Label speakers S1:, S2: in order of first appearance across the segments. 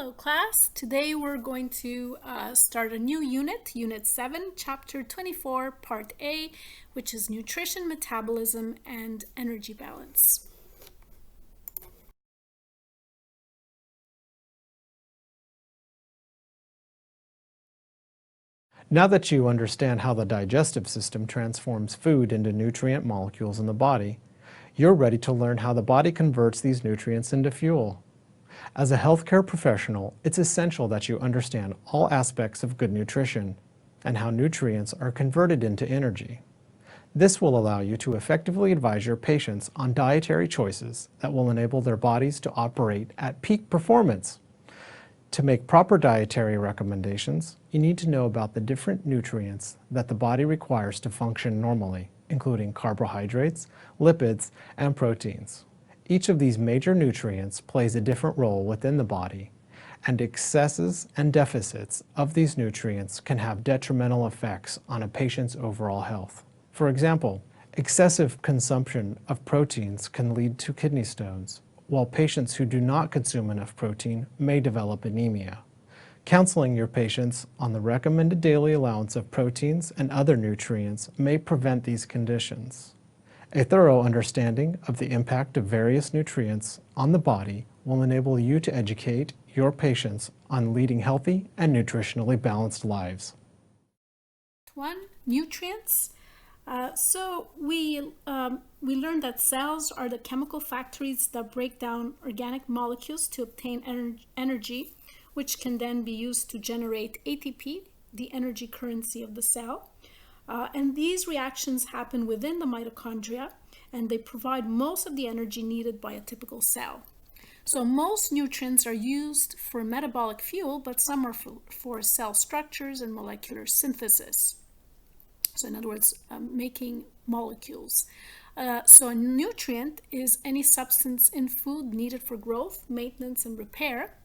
S1: Hello class, today we're going to start a new unit, Unit 7, Chapter 24, Part A, which is Nutrition, Metabolism, and Energy Balance.
S2: Now that you understand how the digestive system transforms food into nutrient molecules in the body, you're ready to learn how the body converts these nutrients into fuel. As a healthcare professional, it's essential that you understand all aspects of good nutrition and how nutrients are converted into energy. This will allow you to effectively advise your patients on dietary choices that will enable their bodies to operate at peak performance. To make proper dietary recommendations, you need to know about the different nutrients that the body requires to function normally, including carbohydrates, lipids, and proteins. Each of these major nutrients plays a different role within the body, and excesses and deficits of these nutrients can have detrimental effects on a patient's overall health. For example, excessive consumption of proteins can lead to kidney stones, while patients who do not consume enough protein may develop anemia. Counseling your patients on the recommended daily allowance of proteins and other nutrients may prevent these conditions. A thorough understanding of the impact of various nutrients on the body will enable you to educate your patients on leading healthy and nutritionally balanced lives.
S1: 1. Nutrients. So we learned that cells are the chemical factories that break down organic molecules to obtain energy, which can then be used to generate ATP, the energy currency of the cell. And these reactions happen within the mitochondria, and they provide most of the energy needed by a typical cell. So most nutrients are used for metabolic fuel, but some are for cell structures and molecular synthesis. So in other words, making molecules. So a nutrient is any substance in food needed for growth, maintenance, and repair.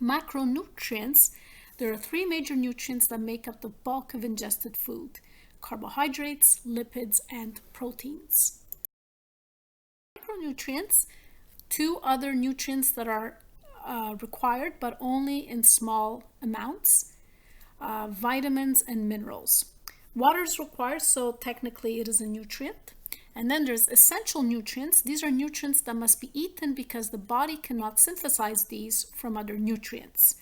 S1: Macronutrients, there are three major nutrients that make up the bulk of ingested food: carbohydrates, lipids, and proteins. Micronutrients, two other nutrients that are required but only in small amounts: vitamins and minerals. Water is required, so technically it is a nutrient. And then there's essential nutrients. These are nutrients that must be eaten because the body cannot synthesize these from other nutrients.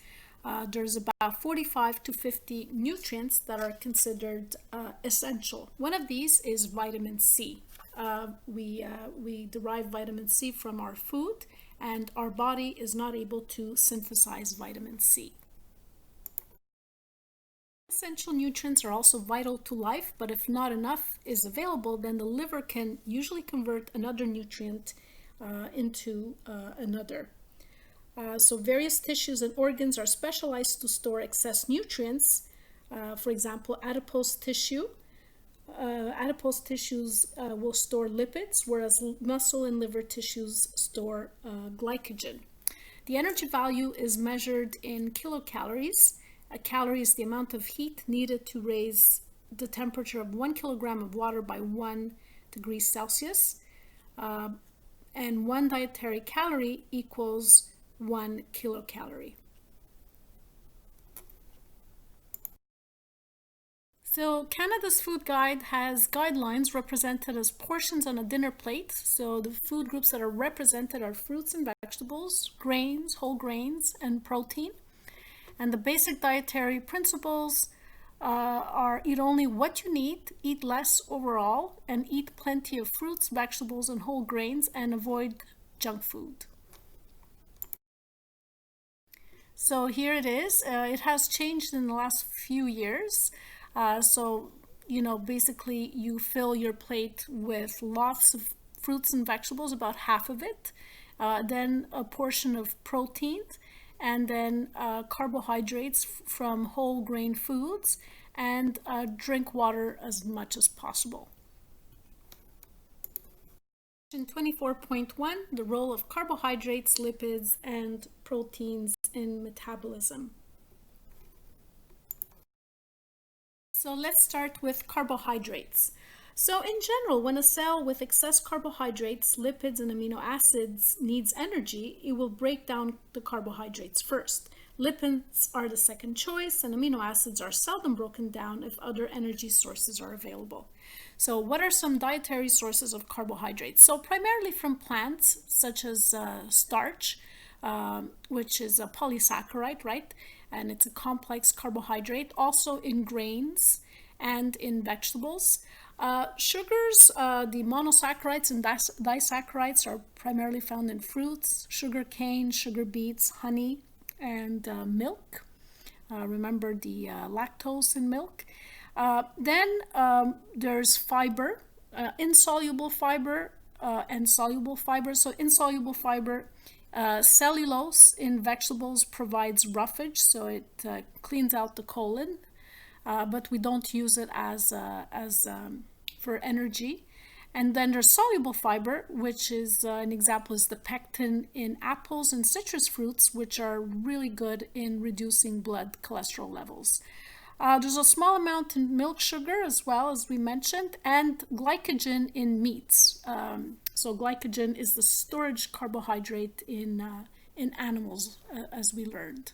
S1: There's about 45 to 50 nutrients that are considered essential. One of these is vitamin C. We derive vitamin C from our food, and our body is not able to synthesize vitamin C. Essential nutrients are also vital to life, but if not enough is available, then the liver can usually convert another nutrient into another. So various tissues and organs are specialized to store excess nutrients. For example, adipose tissue. Adipose tissues will store lipids, whereas muscle and liver tissues store glycogen. The energy value is measured in kilocalories. A calorie is the amount of heat needed to raise the temperature of 1 kilogram of water by 1 degree Celsius. And one dietary calorie equals 1 kilocalorie. So Canada's Food Guide has guidelines represented as portions on a dinner plate. So the food groups that are represented are fruits and vegetables, grains, whole grains, and protein. And the basic dietary principles are: eat only what you need, eat less overall, and eat plenty of fruits, vegetables, and whole grains, and avoid junk food. So here it is. It has changed in the last few years. Basically you fill your plate with lots of fruits and vegetables, about half of it, then a portion of protein, and then carbohydrates from whole grain foods, and drink water as much as possible. In 24.1, the role of carbohydrates, lipids, and proteins in metabolism. So let's start with carbohydrates. So in general, when a cell with excess carbohydrates, lipids, and amino acids needs energy, it will break down the carbohydrates first. Lipids are the second choice, and amino acids are seldom broken down if other energy sources are available. So what are some dietary sources of carbohydrates? So primarily from plants, such as starch, which is a polysaccharide, right? And it's a complex carbohydrate. Also in grains and in vegetables. Sugars, the monosaccharides and disaccharides are primarily found in fruits, sugar cane, sugar beets, honey, and milk. Remember the lactose in milk. Then there's fiber, insoluble fiber and soluble fiber. So insoluble fiber, cellulose in vegetables provides roughage, so it cleans out the colon. But we don't use it as for energy. And then there's soluble fiber, which is an example is the pectin in apples and citrus fruits, which are really good in reducing blood cholesterol levels. There's a small amount in milk sugar as well, as we mentioned, and glycogen in meats. So glycogen is the storage carbohydrate in animals, as we learned.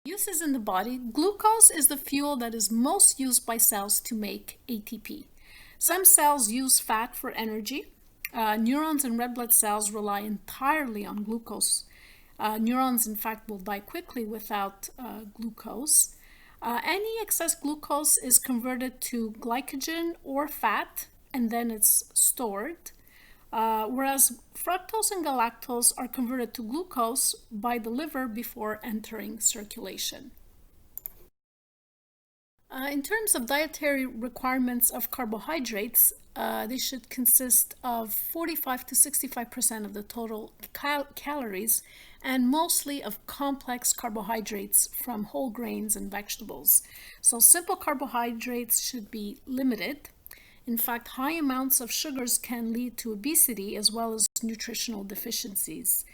S1: Uses in the body. Glucose is the fuel that is most used by cells to make ATP. Some cells use fat for energy. Neurons and red blood cells rely entirely on glucose. Neurons, in fact, will die quickly without glucose. Any excess glucose is converted to glycogen or fat, and then it's stored. Whereas fructose and galactose are converted to glucose by the liver before entering circulation. In terms of dietary requirements of carbohydrates, they should consist of 45 to 65% of the total calories, and mostly of complex carbohydrates from whole grains and vegetables. So simple carbohydrates should be limited. In fact, high amounts of sugars can lead to obesity as well as nutritional deficiencies.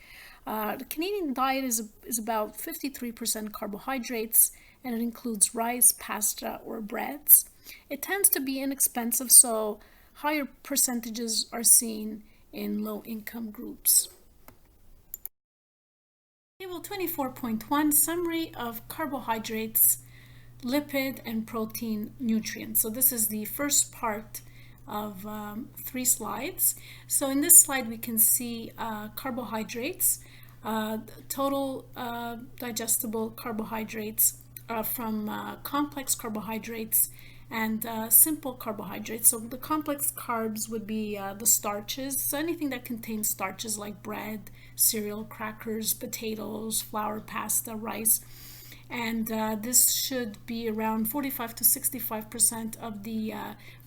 S1: The Canadian diet is about 53% carbohydrates, and it includes rice, pasta, or breads. It tends to be inexpensive, so higher percentages are seen in low-income groups. Table 24.1, Summary of Carbohydrates, Lipid, and Protein Nutrients. So this is the first part of 3 slides. So in this slide we can see carbohydrates, total digestible carbohydrates from complex carbohydrates and simple carbohydrates. So the complex carbs would be the starches, so anything that contains starches like bread, cereal, crackers, potatoes, flour, pasta, rice. And this should be around 45 to 65% of the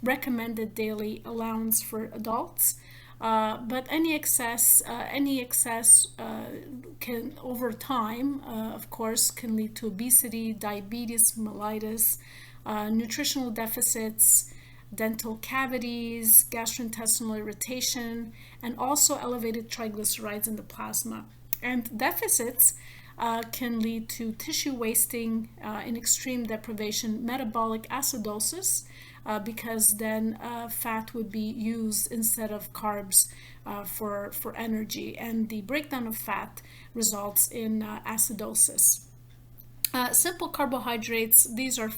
S1: recommended daily allowance for adults. But any excess can, over time, of course, can lead to obesity, diabetes, mellitus, nutritional deficits, dental cavities, gastrointestinal irritation, and also elevated triglycerides in the plasma. And deficits can lead to tissue wasting in extreme deprivation, metabolic acidosis, because then fat would be used instead of carbs for energy, and the breakdown of fat results in acidosis. Simple carbohydrates, these are,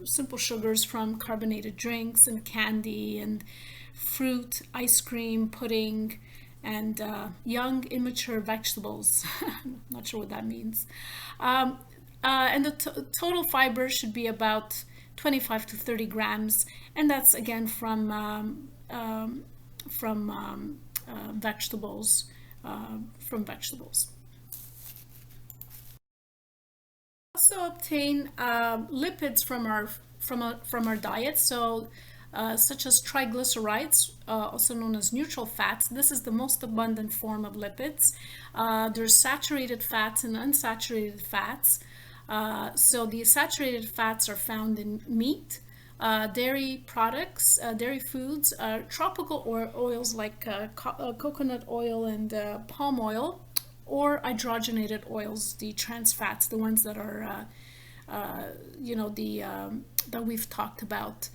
S1: simple sugars from carbonated drinks and candy and fruit, ice cream, pudding, and young, immature vegetables. Not sure what that means. And the total fiber should be about 25 to 30 grams, and that's again from vegetables. Also obtain lipids from our diet, so such as triglycerides, also known as neutral fats. This is the most abundant form of lipids. There's saturated fats and unsaturated fats. So the saturated fats are found in meat, dairy products, dairy foods, tropical oils like coconut oil and palm oil, or hydrogenated oils, the trans fats, the ones that are, that we've talked about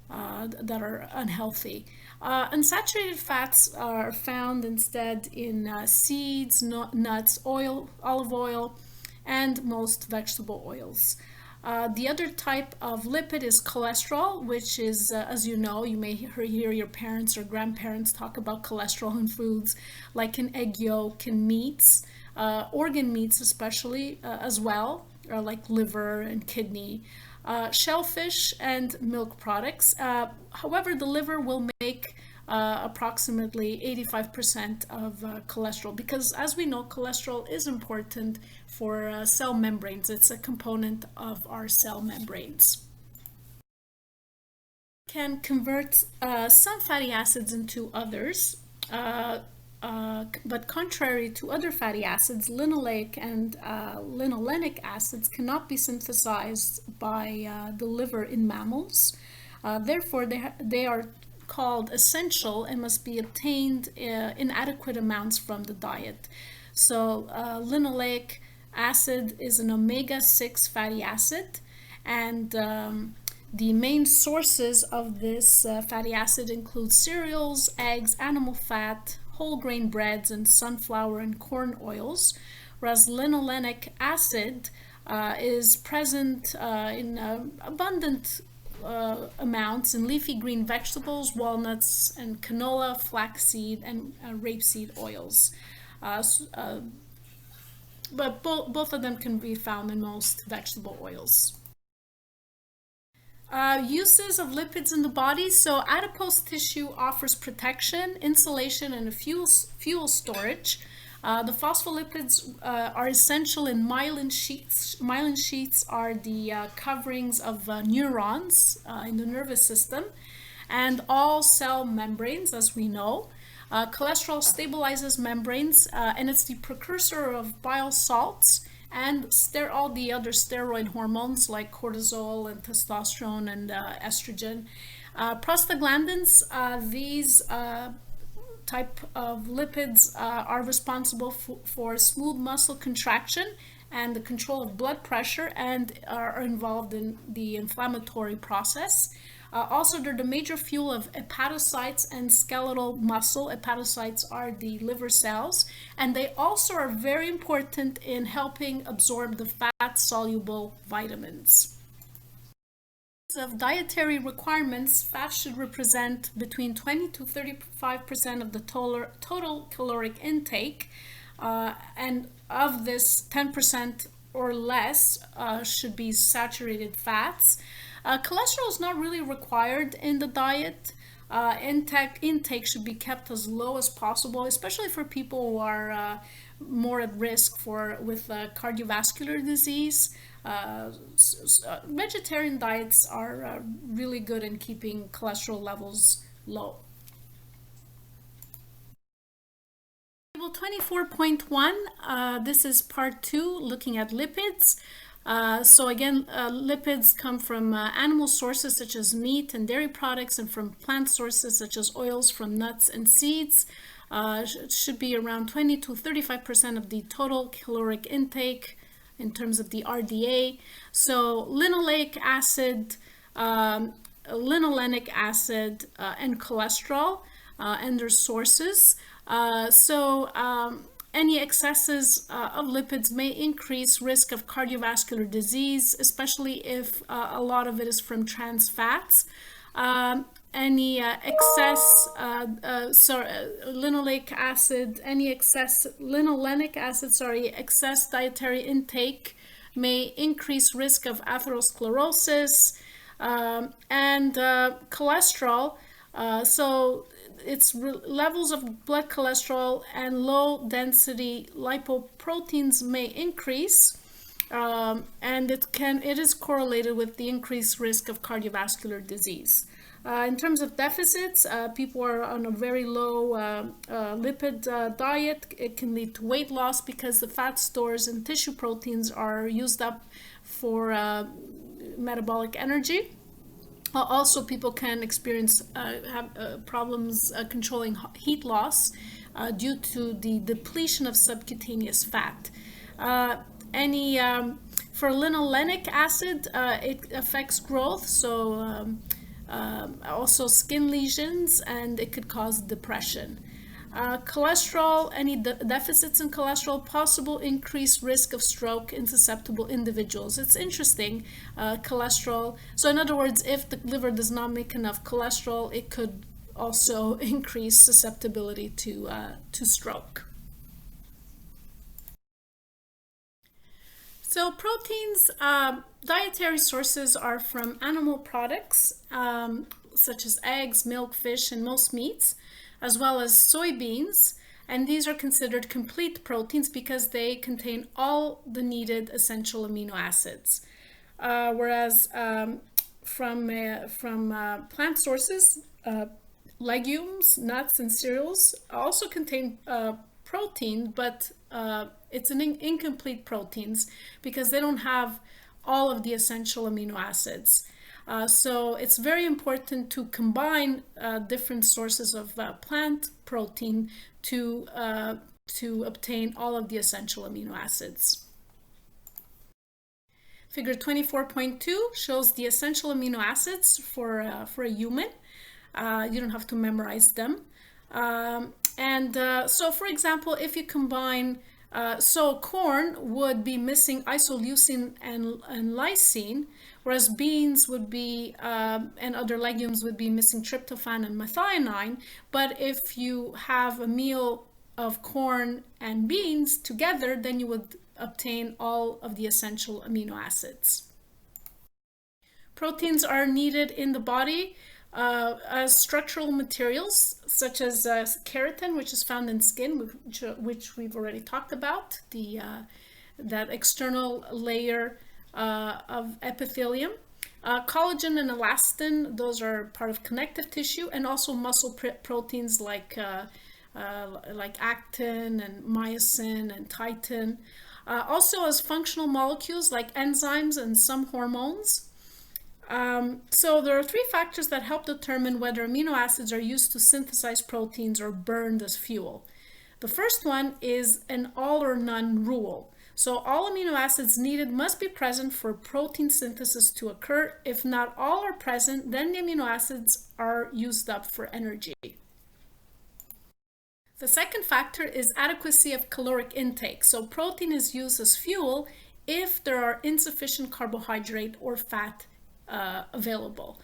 S1: that are unhealthy. Unsaturated fats are found instead in seeds, nuts, oil, olive oil, and most vegetable oils. The other type of lipid is cholesterol, which is, as you know, you may hear your parents or grandparents talk about cholesterol in foods like in egg yolk and meats, organ meats especially as well, like liver and kidney, shellfish and milk products. However, the liver will make approximately 85% of cholesterol, because as we know, cholesterol is important for cell membranes. It's a component of our cell membranes. Can convert some fatty acids into others, but contrary to other fatty acids, linoleic and linolenic acids cannot be synthesized by the liver in mammals. Therefore, they are called essential and must be obtained in adequate amounts from the diet. So linoleic acid is an omega-6 fatty acid, and the main sources of this fatty acid include cereals, eggs, animal fat, whole grain breads, and sunflower and corn oils, whereas linolenic acid is present in abundant amounts in leafy green vegetables, walnuts, and canola, flaxseed, and rapeseed oils. But both of them can be found in most vegetable oils. Uses of lipids in the body. So adipose tissue offers protection, insulation, and a fuel storage. The phospholipids are essential in myelin sheaths. Myelin sheaths are the coverings of neurons in the nervous system and all cell membranes, as we know. Cholesterol stabilizes membranes, and it's the precursor of bile salts and all the other steroid hormones like cortisol and testosterone and estrogen. Prostaglandins, these type of lipids are responsible for smooth muscle contraction and the control of blood pressure, and are involved in the inflammatory process. Also, they're the major fuel of hepatocytes and skeletal muscle. Hepatocytes are the liver cells, and they also are very important in helping absorb the fat-soluble vitamins. Of dietary requirements, fat should represent between 20 to 35% of the total caloric intake, and of this, 10% or less should be saturated fats. Cholesterol is not really required in the diet. Intake should be kept as low as possible, especially for people who are more at risk with cardiovascular disease. Vegetarian diets are really good in keeping cholesterol levels low. Table 24.1, this is part 2, looking at lipids. So again, lipids come from animal sources such as meat and dairy products, and from plant sources such as oils from nuts and seeds. It should be around 20 to 35% of the total caloric intake in terms of the RDA. So linoleic acid, linolenic acid, and cholesterol and their sources. Any excesses of lipids may increase risk of cardiovascular disease, especially if a lot of it is from trans fats. Any excess linolenic acid, excess dietary intake may increase risk of atherosclerosis, and cholesterol. So its levels of blood cholesterol and low density lipoproteins may increase, and it is correlated with the increased risk of cardiovascular disease. In terms of deficits, people are on a very low lipid diet. It can lead to weight loss because the fat stores and tissue proteins are used up for metabolic energy. Also, people can experience problems controlling heat loss due to the depletion of subcutaneous fat. For linolenic acid, it affects growth. So also skin lesions, and it could cause depression. Cholesterol, any deficits in cholesterol, possible increased risk of stroke in susceptible individuals. It's interesting, cholesterol. So in other words, if the liver does not make enough cholesterol, it could also increase susceptibility to stroke. So proteins, dietary sources are from animal products, such as eggs, milk, fish, and most meats, as well as soybeans. And these are considered complete proteins because they contain all the needed essential amino acids. Whereas from plant sources, legumes, nuts, and cereals also contain protein, but it's an incomplete proteins because they don't have all of the essential amino acids. So it's very important to combine different sources of plant protein to obtain all of the essential amino acids. Figure 24.2 shows the essential amino acids for a human. You don't have to memorize them. So for example, if you combine, so corn would be missing isoleucine and lysine, whereas beans would be, and other legumes would be missing tryptophan and methionine. But if you have a meal of corn and beans together, then you would obtain all of the essential amino acids. Proteins are needed in the body as structural materials, such as keratin, which is found in skin, which we've already talked about, that external layer of epithelium. Collagen and elastin, those are part of connective tissue, and also muscle proteins like actin and myosin and titin. Also as functional molecules like enzymes and some hormones. So there are three factors that help determine whether amino acids are used to synthesize proteins or burned as fuel. The first one is an all or none rule. So all amino acids needed must be present for protein synthesis to occur. If not all are present, then the amino acids are used up for energy. The second factor is adequacy of caloric intake. So protein is used as fuel if there are insufficient carbohydrate or fat available,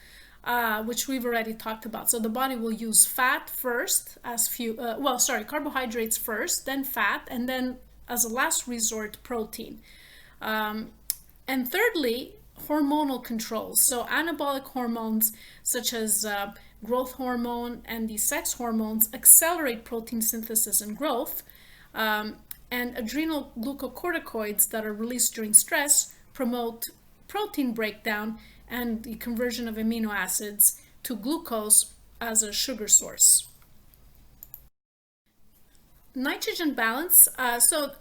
S1: which we've already talked about. So the body will use fat first as fuel, carbohydrates first, then fat, and then as a last resort, protein. And thirdly, hormonal controls. So anabolic hormones such as growth hormone and the sex hormones accelerate protein synthesis and growth, and adrenal glucocorticoids that are released during stress promote protein breakdown and the conversion of amino acids to glucose as a sugar source. Nitrogen balance, so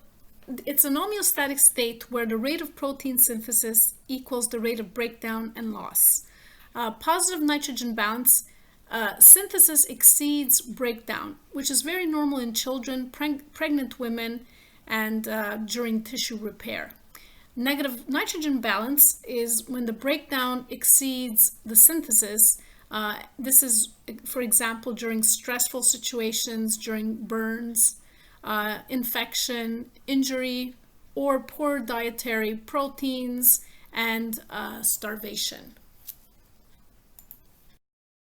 S1: it's an homeostatic state where the rate of protein synthesis equals the rate of breakdown and loss. Positive nitrogen balance, synthesis exceeds breakdown, which is very normal in children, pregnant women, and during tissue repair. Negative nitrogen balance is when the breakdown exceeds the synthesis. This is, for example, during stressful situations, during burns, infection, injury, or poor dietary proteins, and starvation.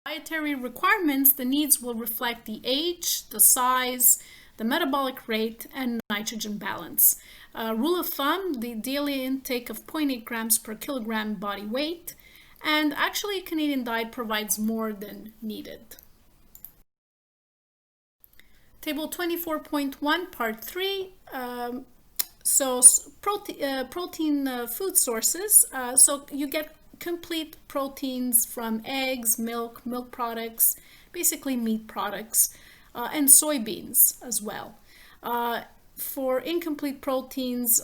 S1: Dietary requirements, the needs will reflect the age, the size, the metabolic rate, and nitrogen balance. Rule of thumb, the daily intake of 0.8 grams per kilogram body weight, and actually a Canadian diet provides more than needed. Table 24.1, part 3. Protein food sources. So you get complete proteins from eggs, milk products, basically meat products, and soybeans as well. For incomplete proteins,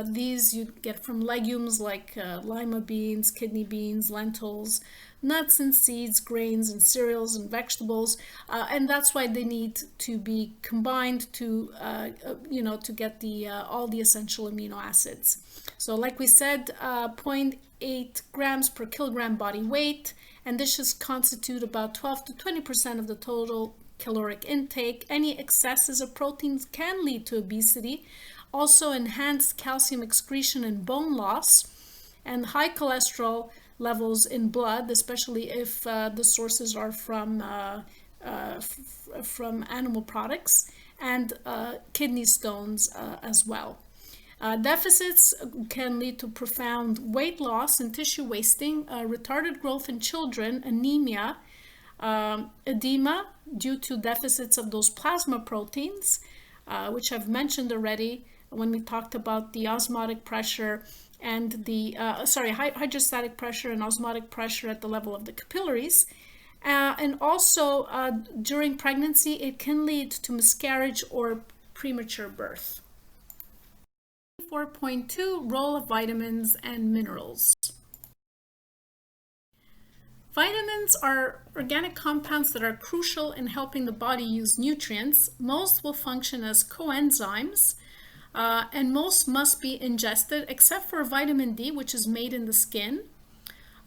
S1: these you get from legumes like lima beans, kidney beans, lentils, nuts and seeds, grains and cereals and vegetables, and that's why they need to be combined to to get the all the essential amino acids. So like we said, 0.8 grams per kilogram body weight, and dishes constitute about 12 to 20% of the total caloric intake. Any excesses of proteins can lead to obesity, also enhanced calcium excretion and bone loss, and high cholesterol levels in blood, especially if the sources are from animal products, and kidney stones as well. Deficits can lead to profound weight loss and tissue wasting, retarded growth in children, anemia, edema due to deficits of those plasma proteins, which I've mentioned already when we talked about the osmotic pressure and the hydrostatic pressure and osmotic pressure at the level of the capillaries. And also during pregnancy, it can lead to miscarriage or premature birth. 4.2 Role of vitamins and minerals. Vitamins are organic compounds that are crucial in helping the body use nutrients. Most will function as coenzymes, and most must be ingested, except for vitamin D, which is made in the skin,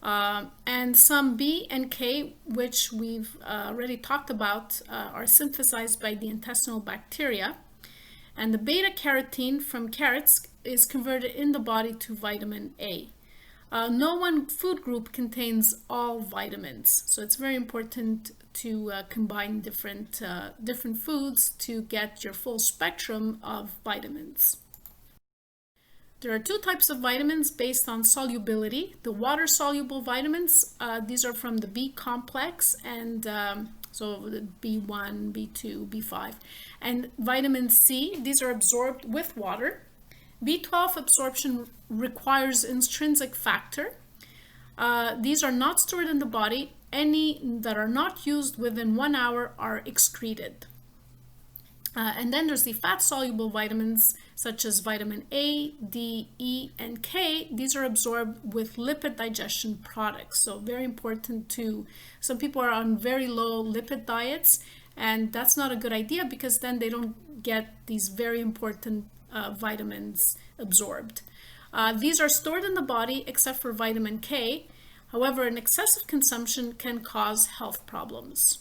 S1: and some B and K, which we've already talked about, are synthesized by the intestinal bacteria. And the beta carotene from carrots is converted in the body to vitamin A. No one food group contains all vitamins, so it's very important to combine different foods to get your full spectrum of vitamins. There are two types of vitamins based on solubility. The water-soluble vitamins, these are from the B complex, and so the B1, B2, B5. And vitamin C, these are absorbed with water. B12 absorption requires intrinsic factor. These are not stored in the body. Any that are not used within 1 hour are excreted. And then there's the fat-soluble vitamins such as vitamin A, D, E, and K. These are absorbed with lipid digestion products. So very important to, some people are on very low lipid diets, and that's not a good idea because then they don't get these very important vitamins absorbed. These are stored in the body except for vitamin K. However, an excessive consumption can cause health problems.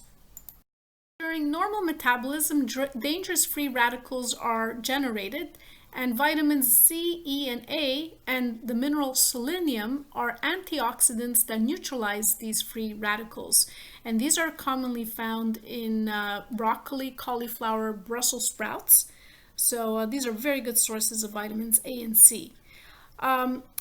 S1: During normal metabolism, dangerous free radicals are generated, and vitamins C, E, and A, and the mineral selenium are antioxidants that neutralize these free radicals. And these are commonly found in broccoli, cauliflower, Brussels sprouts. So these are very good sources of vitamins A and C.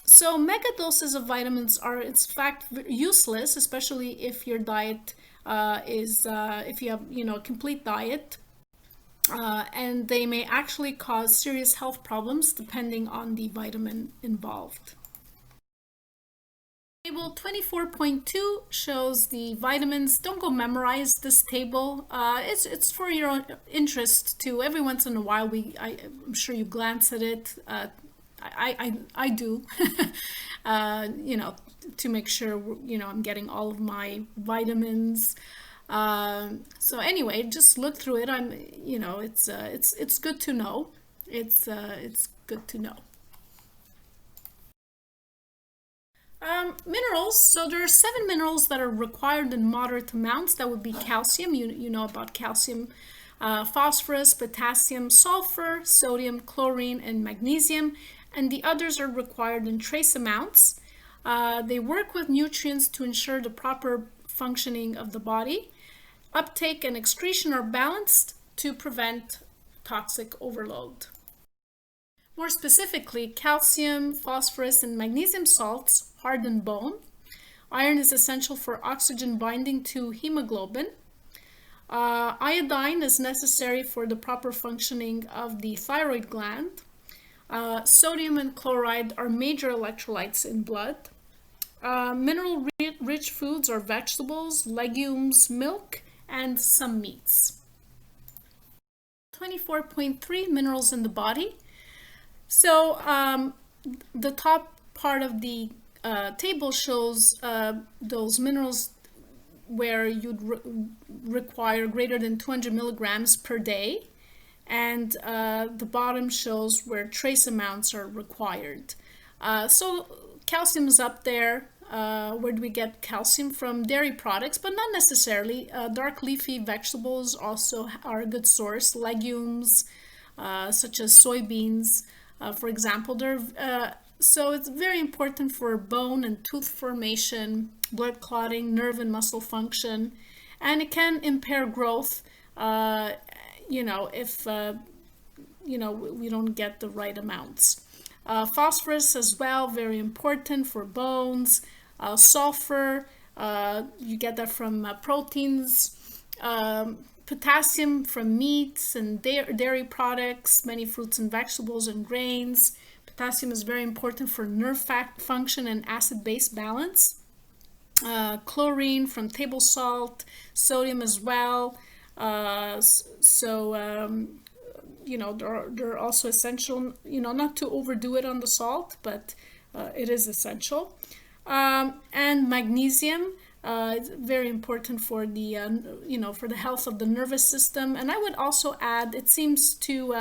S1: So mega doses of vitamins are in fact useless, especially if your diet if you have a complete diet, and they may actually cause serious health problems depending on the vitamin involved. Table 24.2 shows the vitamins. Don't go memorize this table. It's for your own interest too. Every once in a while, I'm sure you glance at it. I do, to make sure, I'm getting all of my vitamins. So anyway, just look through it. It's good to know. It's good to know. Minerals. So there are 7 minerals that are required in moderate amounts. That would be calcium. You know about calcium. Phosphorus, potassium, sulfur, sodium, chlorine, and magnesium. And the others are required in trace amounts. They work with nutrients to ensure the proper functioning of the body. Uptake and excretion are balanced to prevent toxic overload. More specifically, calcium, phosphorus, and magnesium salts harden bone. Iron is essential for oxygen binding to hemoglobin. Iodine is necessary for the proper functioning of the thyroid gland. Sodium and chloride are major electrolytes in blood. Mineral-rich foods are vegetables, legumes, milk, and some meats. 24.3 Minerals in the body. So the top part of the table shows those minerals where you'd require greater than 200 milligrams per day, and the bottom shows where trace amounts are required. So calcium is up there. Where do we get calcium? From dairy products, but not necessarily. Dark leafy vegetables also are a good source. Legumes, such as soybeans, for example. So it's very important for bone and tooth formation, blood clotting, nerve and muscle function, and it can impair growth, if we don't get the right amounts. Phosphorus as well, very important for bones. Sulfur, you get that from proteins. Potassium from meats and dairy products, many fruits and vegetables and grains. Potassium is very important for nerve function and acid-base balance. Chlorine from table salt, sodium as well. They're also essential, not to overdo it on the salt, but it is essential. And magnesium, it's very important for the, for the health of the nervous system. And I would also add, it seems to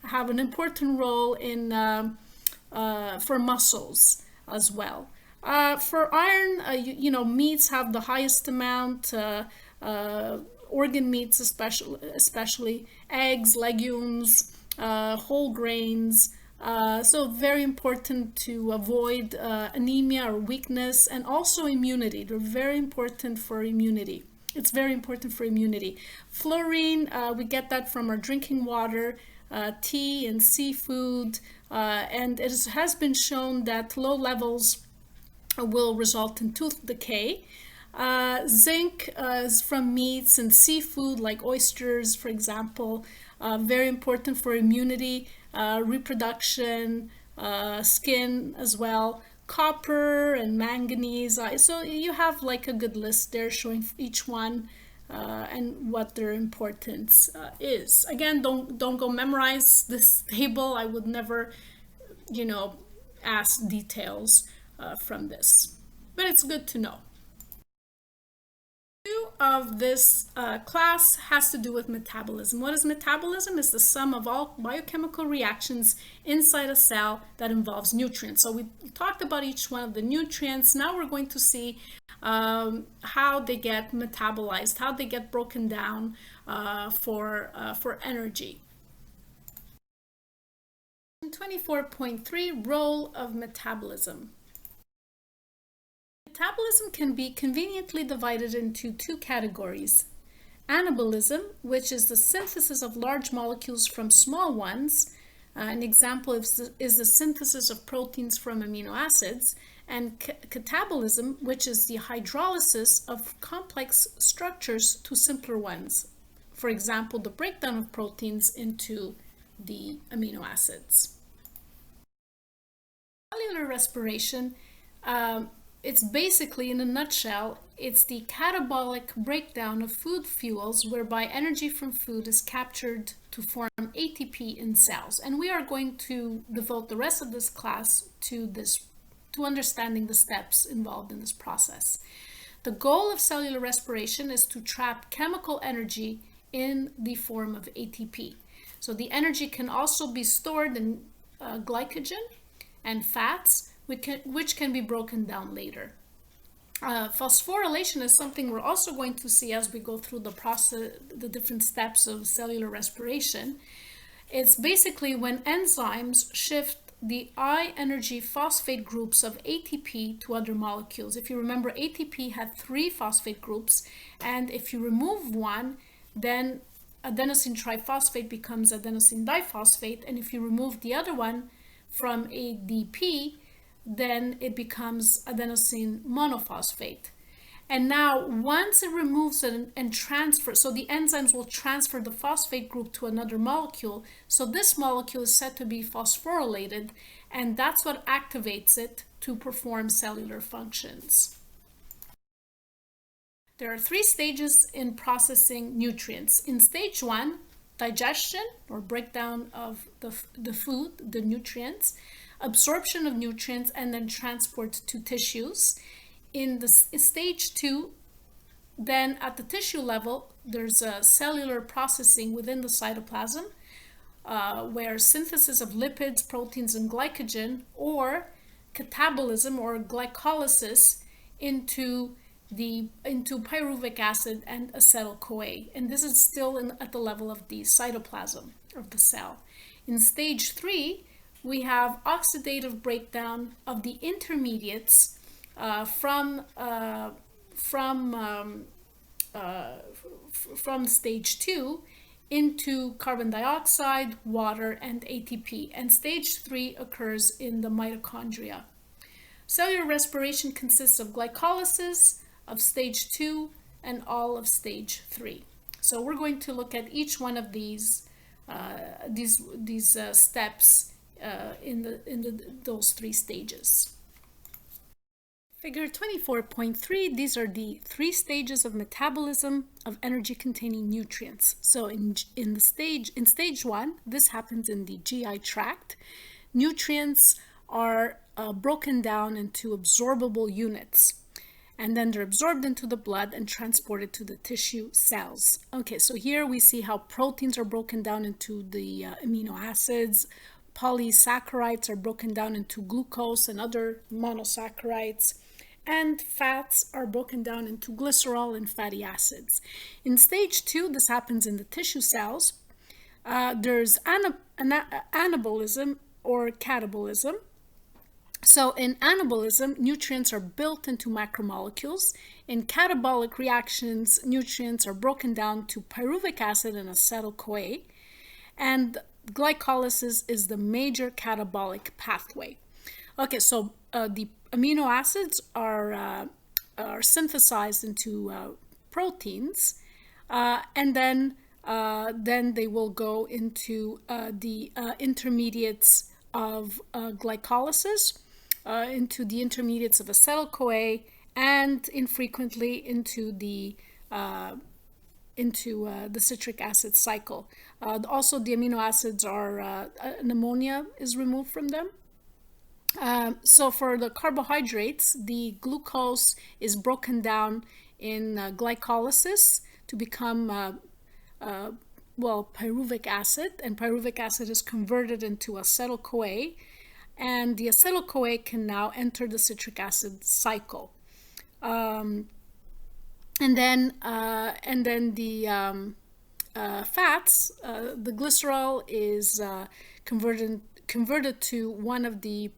S1: have an important role in for muscles as well. For iron, meats have the highest amount. Organ meats, especially eggs, legumes, whole grains. So very important to avoid anemia or weakness, and also immunity. They're very important for immunity. It's very important for immunity. Fluorine, we get that from our drinking water, tea and seafood, and it has been shown that low levels will result in tooth decay. Zinc is from meats and seafood like oysters, for example, very important for immunity, reproduction, skin as well. Copper and manganese. So you have like a good list there showing each one and what their importance is. Again, don't go memorize this table. I would never, ask details from this, but it's good to know. Of this class has to do with metabolism. What is metabolism? It's the sum of all biochemical reactions inside a cell that involves nutrients. So we talked about each one of the nutrients. Now we're going to see how they get metabolized, how they get broken down for energy. 24.3, role of metabolism. Metabolism can be conveniently divided into two categories. Anabolism, which is the synthesis of large molecules from small ones. An example is the synthesis of proteins from amino acids. And catabolism, which is the hydrolysis of complex structures to simpler ones. For example, the breakdown of proteins into the amino acids. Cellular respiration, it's basically, in a nutshell, it's the catabolic breakdown of food fuels whereby energy from food is captured to form ATP in cells. And we are going to devote the rest of this class to understanding the steps involved in this process. The goal of cellular respiration is to trap chemical energy in the form of ATP. So the energy can also be stored in glycogen and fats, which can be broken down later. Phosphorylation is something we're also going to see as we go through the process, the different steps of cellular respiration. It's basically when enzymes shift the high energy phosphate groups of ATP to other molecules. If you remember, ATP had 3 phosphate groups, and if you remove one, then adenosine triphosphate becomes adenosine diphosphate, and if you remove the other one from ADP, then it becomes adenosine monophosphate. And now once it removes it and transfers, so the enzymes will transfer the phosphate group to another molecule. So this molecule is said to be phosphorylated, and that's what activates it to perform cellular functions. There are 3 stages in processing nutrients. In stage 1, digestion or breakdown of the food, the nutrients, absorption of nutrients, and then transport to tissues. In the stage 2, then at the tissue level, there's a cellular processing within the cytoplasm where synthesis of lipids, proteins, and glycogen, or catabolism or glycolysis into pyruvic acid and acetyl-CoA. And this is still at the level of the cytoplasm of the cell. In stage 3, we have oxidative breakdown of the intermediates from stage 2 into carbon dioxide, water, and ATP. And stage 3 occurs in the mitochondria. Cellular respiration consists of glycolysis of stage 2 and all of stage 3. So we're going to look at each one of these steps in those 3 stages. Figure 24.3, these are the 3 stages of metabolism of energy-containing nutrients. So in stage 1, this happens in the GI tract. Nutrients are broken down into absorbable units, and then they're absorbed into the blood and transported to the tissue cells. Okay, so here we see how proteins are broken down into the amino acids, polysaccharides are broken down into glucose and other monosaccharides, and fats are broken down into glycerol and fatty acids. In stage 2, this happens in the tissue cells. There's anabolism or catabolism. So in anabolism, nutrients are built into macromolecules. In catabolic reactions, nutrients are broken down to pyruvic acid and acetyl-CoA. And glycolysis is the major catabolic pathway. Okay, so the amino acids are synthesized into proteins, and then they will go into the intermediates of glycolysis, into the intermediates of acetyl-CoA, and infrequently into the citric acid cycle. Also, the amino acids are an ammonia is removed from them. So for the carbohydrates, the glucose is broken down in glycolysis to become pyruvic acid, and pyruvic acid is converted into acetyl-CoA, and the acetyl-CoA can now enter the citric acid cycle. And then the fats, the glycerol is converted to one of the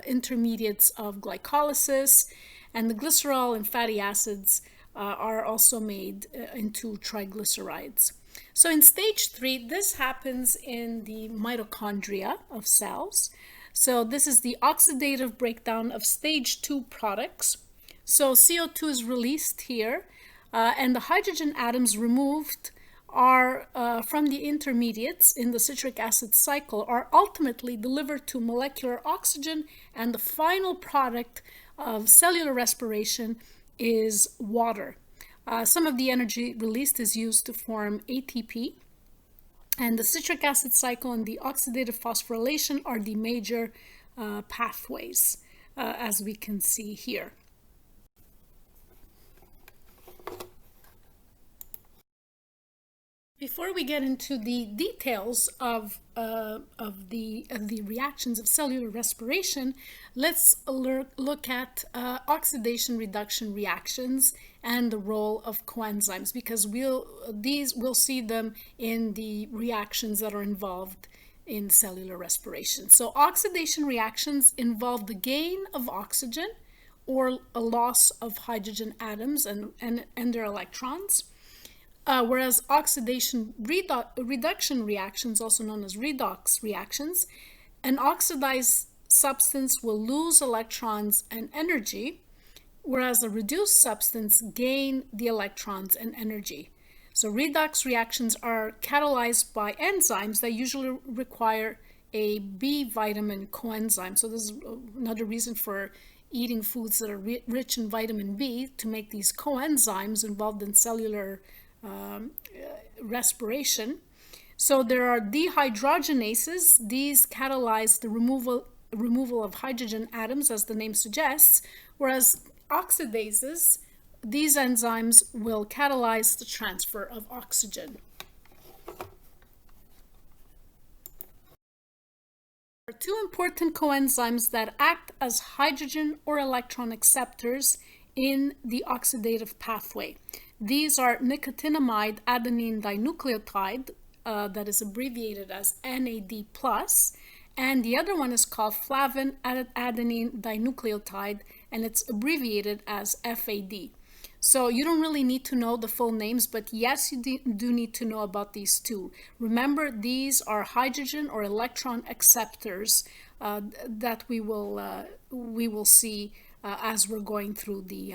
S1: intermediates of glycolysis, and the glycerol and fatty acids are also made into triglycerides. So in stage 3, this happens in the mitochondria of cells. So this is the oxidative breakdown of stage 2 products. So CO2 is released here, and the hydrogen atoms removed are from the intermediates in the citric acid cycle are ultimately delivered to molecular oxygen, and the final product of cellular respiration is water. Some of the energy released is used to form ATP, and the citric acid cycle and the oxidative phosphorylation are the major pathways, as we can see here. Before we get into the details of the reactions of cellular respiration, let's look at oxidation reduction reactions and the role of coenzymes, because we'll see them in the reactions that are involved in cellular respiration. So oxidation reactions involve the gain of oxygen or a loss of hydrogen atoms and their electrons. Whereas oxidation reduction reactions, also known as redox reactions, an oxidized substance will lose electrons and energy, whereas a reduced substance gain the electrons and energy. So redox reactions are catalyzed by enzymes that usually require a B vitamin coenzyme. So this is another reason for eating foods that are rich in vitamin B, to make these coenzymes involved in cellular respiration. So there are dehydrogenases. These catalyze the removal of hydrogen atoms, as the name suggests, whereas oxidases, these enzymes will catalyze the transfer of oxygen. There are two important coenzymes that act as hydrogen or electron acceptors in the oxidative pathway. These are nicotinamide adenine dinucleotide, that is abbreviated as NAD+, and the other one is called flavin adenine dinucleotide, and it's abbreviated as FAD. So you don't really need to know the full names, but yes, you do need to know about these two. Remember, these are hydrogen or electron acceptors that we will see as we're going through the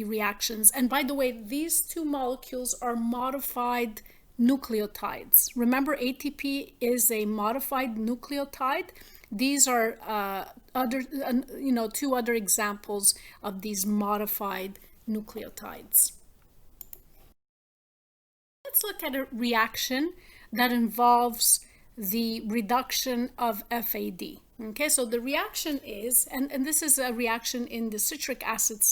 S1: reactions. And by the way, these two molecules are modified nucleotides. Remember, ATP is a modified nucleotide. These are two other examples of these modified nucleotides. Let's look at a reaction that involves the reduction of FAD. Okay, so the reaction is, and this is a reaction in the citric acid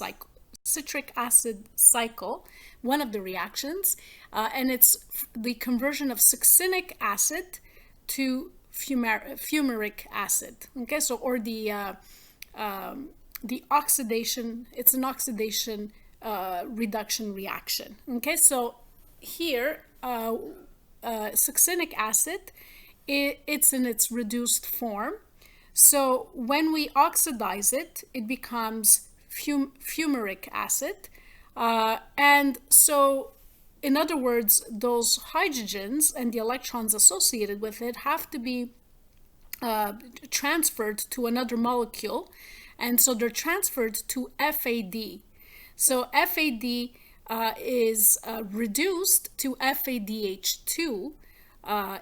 S1: cycle, one of the reactions, and it's the conversion of succinic acid to fumaric acid. Okay, so or the oxidation, it's an oxidation reduction reaction. Okay, so here succinic acid, it's in its reduced form. So when we oxidize it, it becomes fumaric acid. And so, in other words, those hydrogens and the electrons associated with it have to be transferred to another molecule. And so they're transferred to FAD. So FAD is reduced to FADH2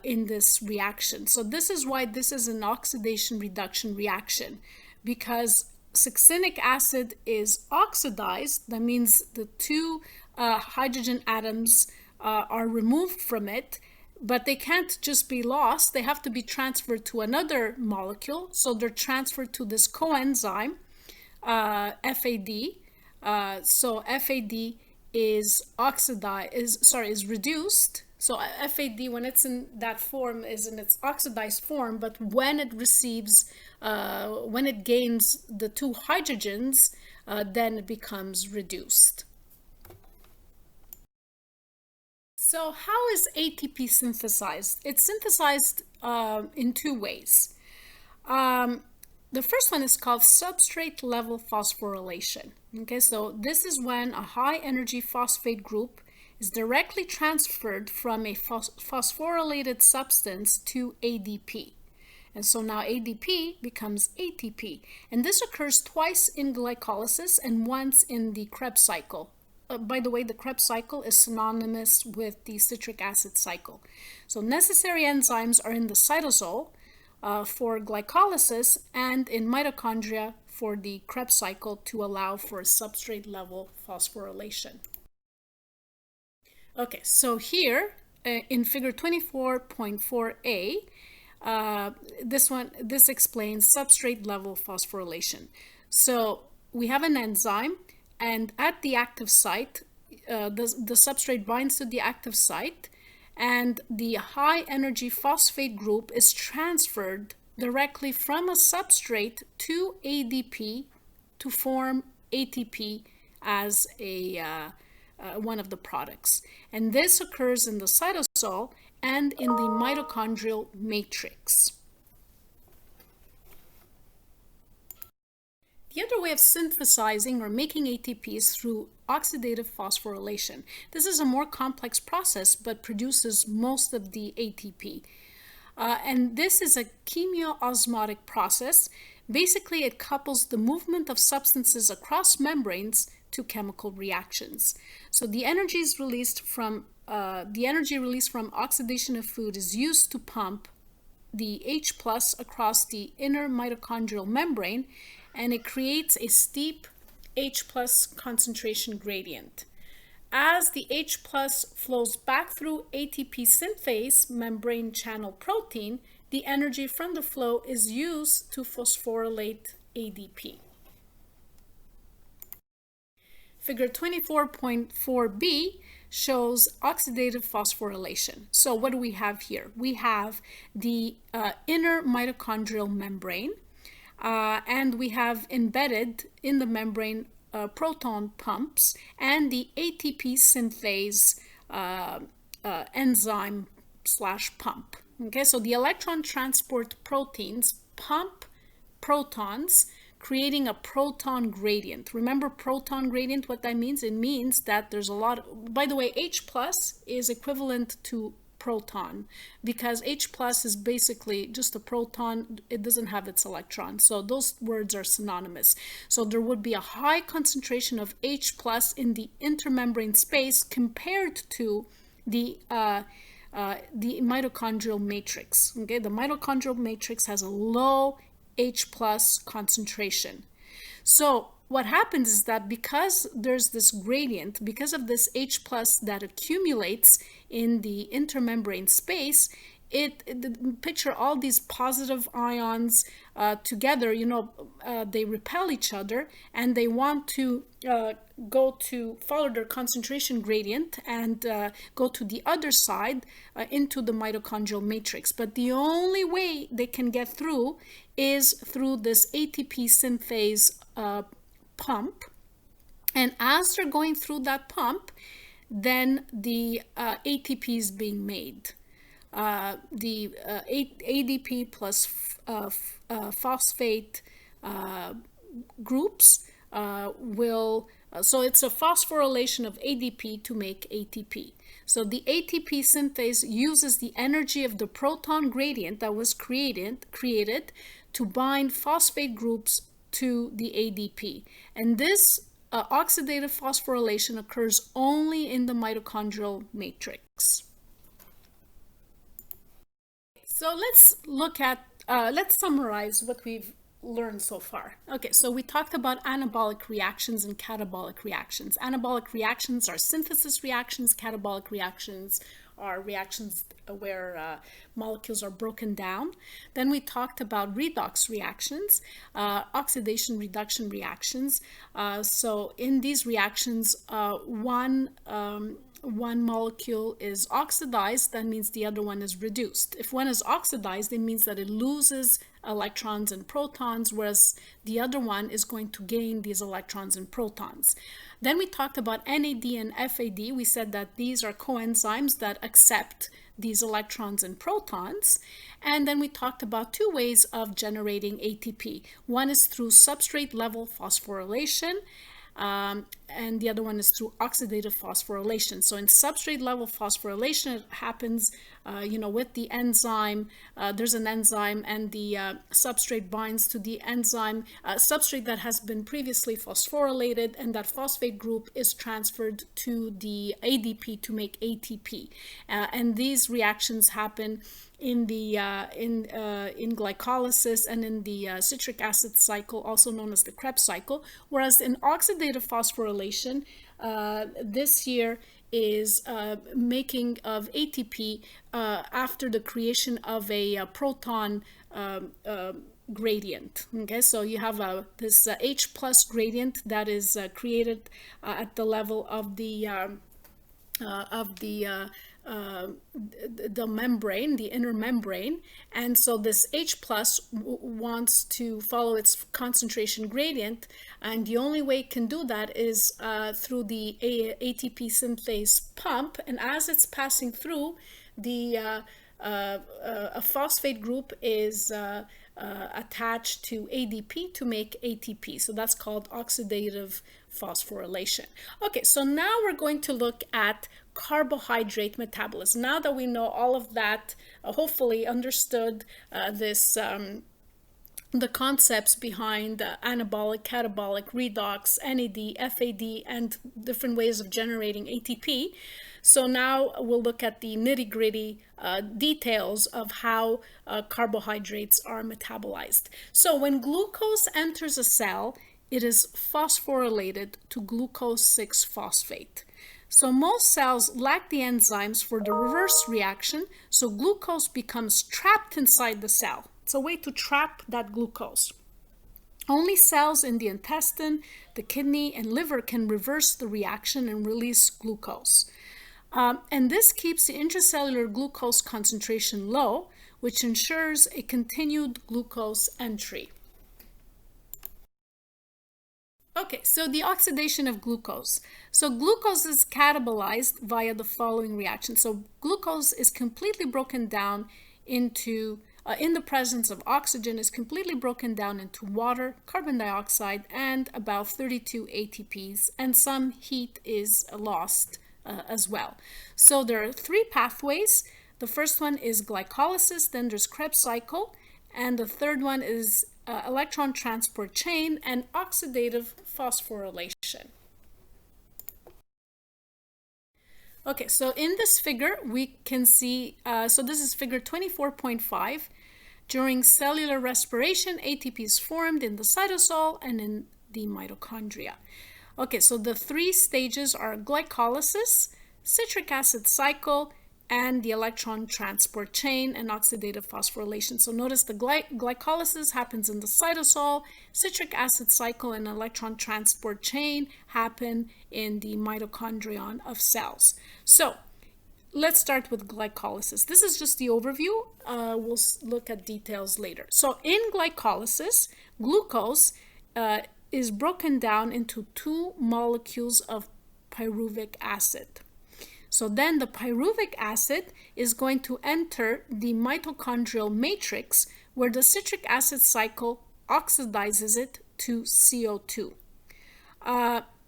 S1: in this reaction. So this is why this is an oxidation reduction reaction, because succinic acid is oxidized. That means the two hydrogen atoms are removed from it, but they can't just be lost. They have to be transferred to another molecule. So they're transferred to this coenzyme, FAD. So FAD is reduced. So FAD, when it's in that form, is in its oxidized form, but when it receives, when it gains the two hydrogens, then it becomes reduced. So how is ATP synthesized? It's synthesized in two ways. The first one is called substrate level phosphorylation. Okay, so this is when a high energy phosphate group is directly transferred from a phosphorylated substance to ADP. And so now ADP becomes ATP. And this occurs twice in glycolysis and once in the Krebs cycle. By the way, the Krebs cycle is synonymous with the citric acid cycle. So necessary enzymes are in the cytosol for glycolysis and in mitochondria for the Krebs cycle to allow for substrate level phosphorylation. Okay, so here in figure 24.4a, this explains substrate level phosphorylation. So we have an enzyme, and at the active site, the substrate binds to the active site, and the high energy phosphate group is transferred directly from a substrate to ADP to form ATP as one of the products. And this occurs in the cytosol and in the mitochondrial matrix. The other way of synthesizing or making ATP is through oxidative phosphorylation. This is a more complex process but produces most of the ATP. And this is a chemiosmotic process. Basically, it couples the movement of substances across membranes to chemical reactions. So the energy released from oxidation of food is used to pump the H+ across the inner mitochondrial membrane, and it creates a steep H+ concentration gradient. as the H plus flows back through ATP synthase membrane channel protein, the energy from the flow is used to phosphorylate ADP. Figure 24.4b shows oxidative phosphorylation. So what do we have here? We have the inner mitochondrial membrane, and we have embedded in the membrane proton pumps and the ATP synthase enzyme / pump. Okay, so the electron transport proteins pump protons, creating a proton gradient. Remember proton gradient, what that means? It means that there's a lot, by the way, H plus is equivalent to proton, because H plus is basically just a proton. It doesn't have its electron, so those words are synonymous. So there would be a high concentration of H plus in the intermembrane space compared to the mitochondrial matrix. Okay, the mitochondrial matrix has a low H plus concentration. So what happens is that because there's this gradient, because of this H plus that accumulates in the intermembrane space, picture all these positive ions together, they repel each other and they want to follow their concentration gradient and go to the other side into the mitochondrial matrix. But the only way they can get through is through this ATP synthase pump. And as they're going through that pump, then the ATP is being made. The ADP plus phosphate groups will, so it's a phosphorylation of ADP to make ATP. So the ATP synthase uses the energy of the proton gradient that was created to bind phosphate groups to the ADP. And this oxidative phosphorylation occurs only in the mitochondrial matrix. So let's summarize what we've learned so far. Okay, so we talked about anabolic reactions and catabolic reactions. Anabolic reactions are synthesis reactions. Catabolic reactions are reactions where molecules are broken down. Then we talked about redox reactions, oxidation reduction reactions. So in these reactions, one molecule is oxidized, that means the other one is reduced. If one is oxidized, it means that it loses electrons and protons, whereas the other one is going to gain these electrons and protons. Then we talked about NAD and FAD. We said that these are coenzymes that accept these electrons and protons. And then we talked about two ways of generating ATP. One is through substrate level phosphorylation, and the other one is through oxidative phosphorylation. So in substrate level phosphorylation, it happens with the enzyme. There's an enzyme and the substrate binds to the enzyme substrate that has been previously phosphorylated, and that phosphate group is transferred to the ADP to make ATP. And these reactions happen in the in glycolysis and in the citric acid cycle, also known as the Krebs cycle. Whereas in oxidative phosphorylation, this here is making of ATP after the creation of a proton gradient. Okay, so you have this H plus gradient that is created at the level of the membrane, the inner membrane, and so this H plus wants to follow its concentration gradient, and the only way it can do that is through the ATP synthase pump. And as it's passing through, the a phosphate group is attached to ADP to make ATP. So that's called oxidative phosphorylation. Okay, so now we're going to look at carbohydrate metabolism. Now that we know all of that, hopefully understood the concepts behind anabolic, catabolic, redox, NAD, FAD, and different ways of generating ATP. So now we'll look at the nitty-gritty details of how carbohydrates are metabolized. So when glucose enters a cell, it is phosphorylated to glucose 6-phosphate. So most cells lack the enzymes for the reverse reaction, so glucose becomes trapped inside the cell. It's a way to trap that glucose. Only cells in the intestine, the kidney, and liver can reverse the reaction and release glucose. And this keeps the intracellular glucose concentration low, which ensures a continued glucose entry. Okay, so the oxidation of glucose. So glucose is catabolized via the following reaction. So glucose is completely broken down into, in the presence of oxygen, is completely broken down into water, carbon dioxide, and about 32 ATPs, and some heat is lost as well. So there are three pathways. The first one is glycolysis, then there's Krebs cycle, and the third one is electron transport chain and oxidative phosphorylation. Okay, so in this figure, we can see, so this is figure 24.5. During cellular respiration, ATP is formed in the cytosol and in the mitochondria. Okay, so the three stages are glycolysis, citric acid cycle, and the electron transport chain and oxidative phosphorylation. So notice the glycolysis happens in the cytosol, citric acid cycle and electron transport chain happen in the mitochondrion of cells. So let's start with glycolysis. This is just the overview. We'll look at details later. So in glycolysis, glucose is broken down into two molecules of pyruvic acid. So then the pyruvic acid is going to enter the mitochondrial matrix where the citric acid cycle oxidizes it to CO2.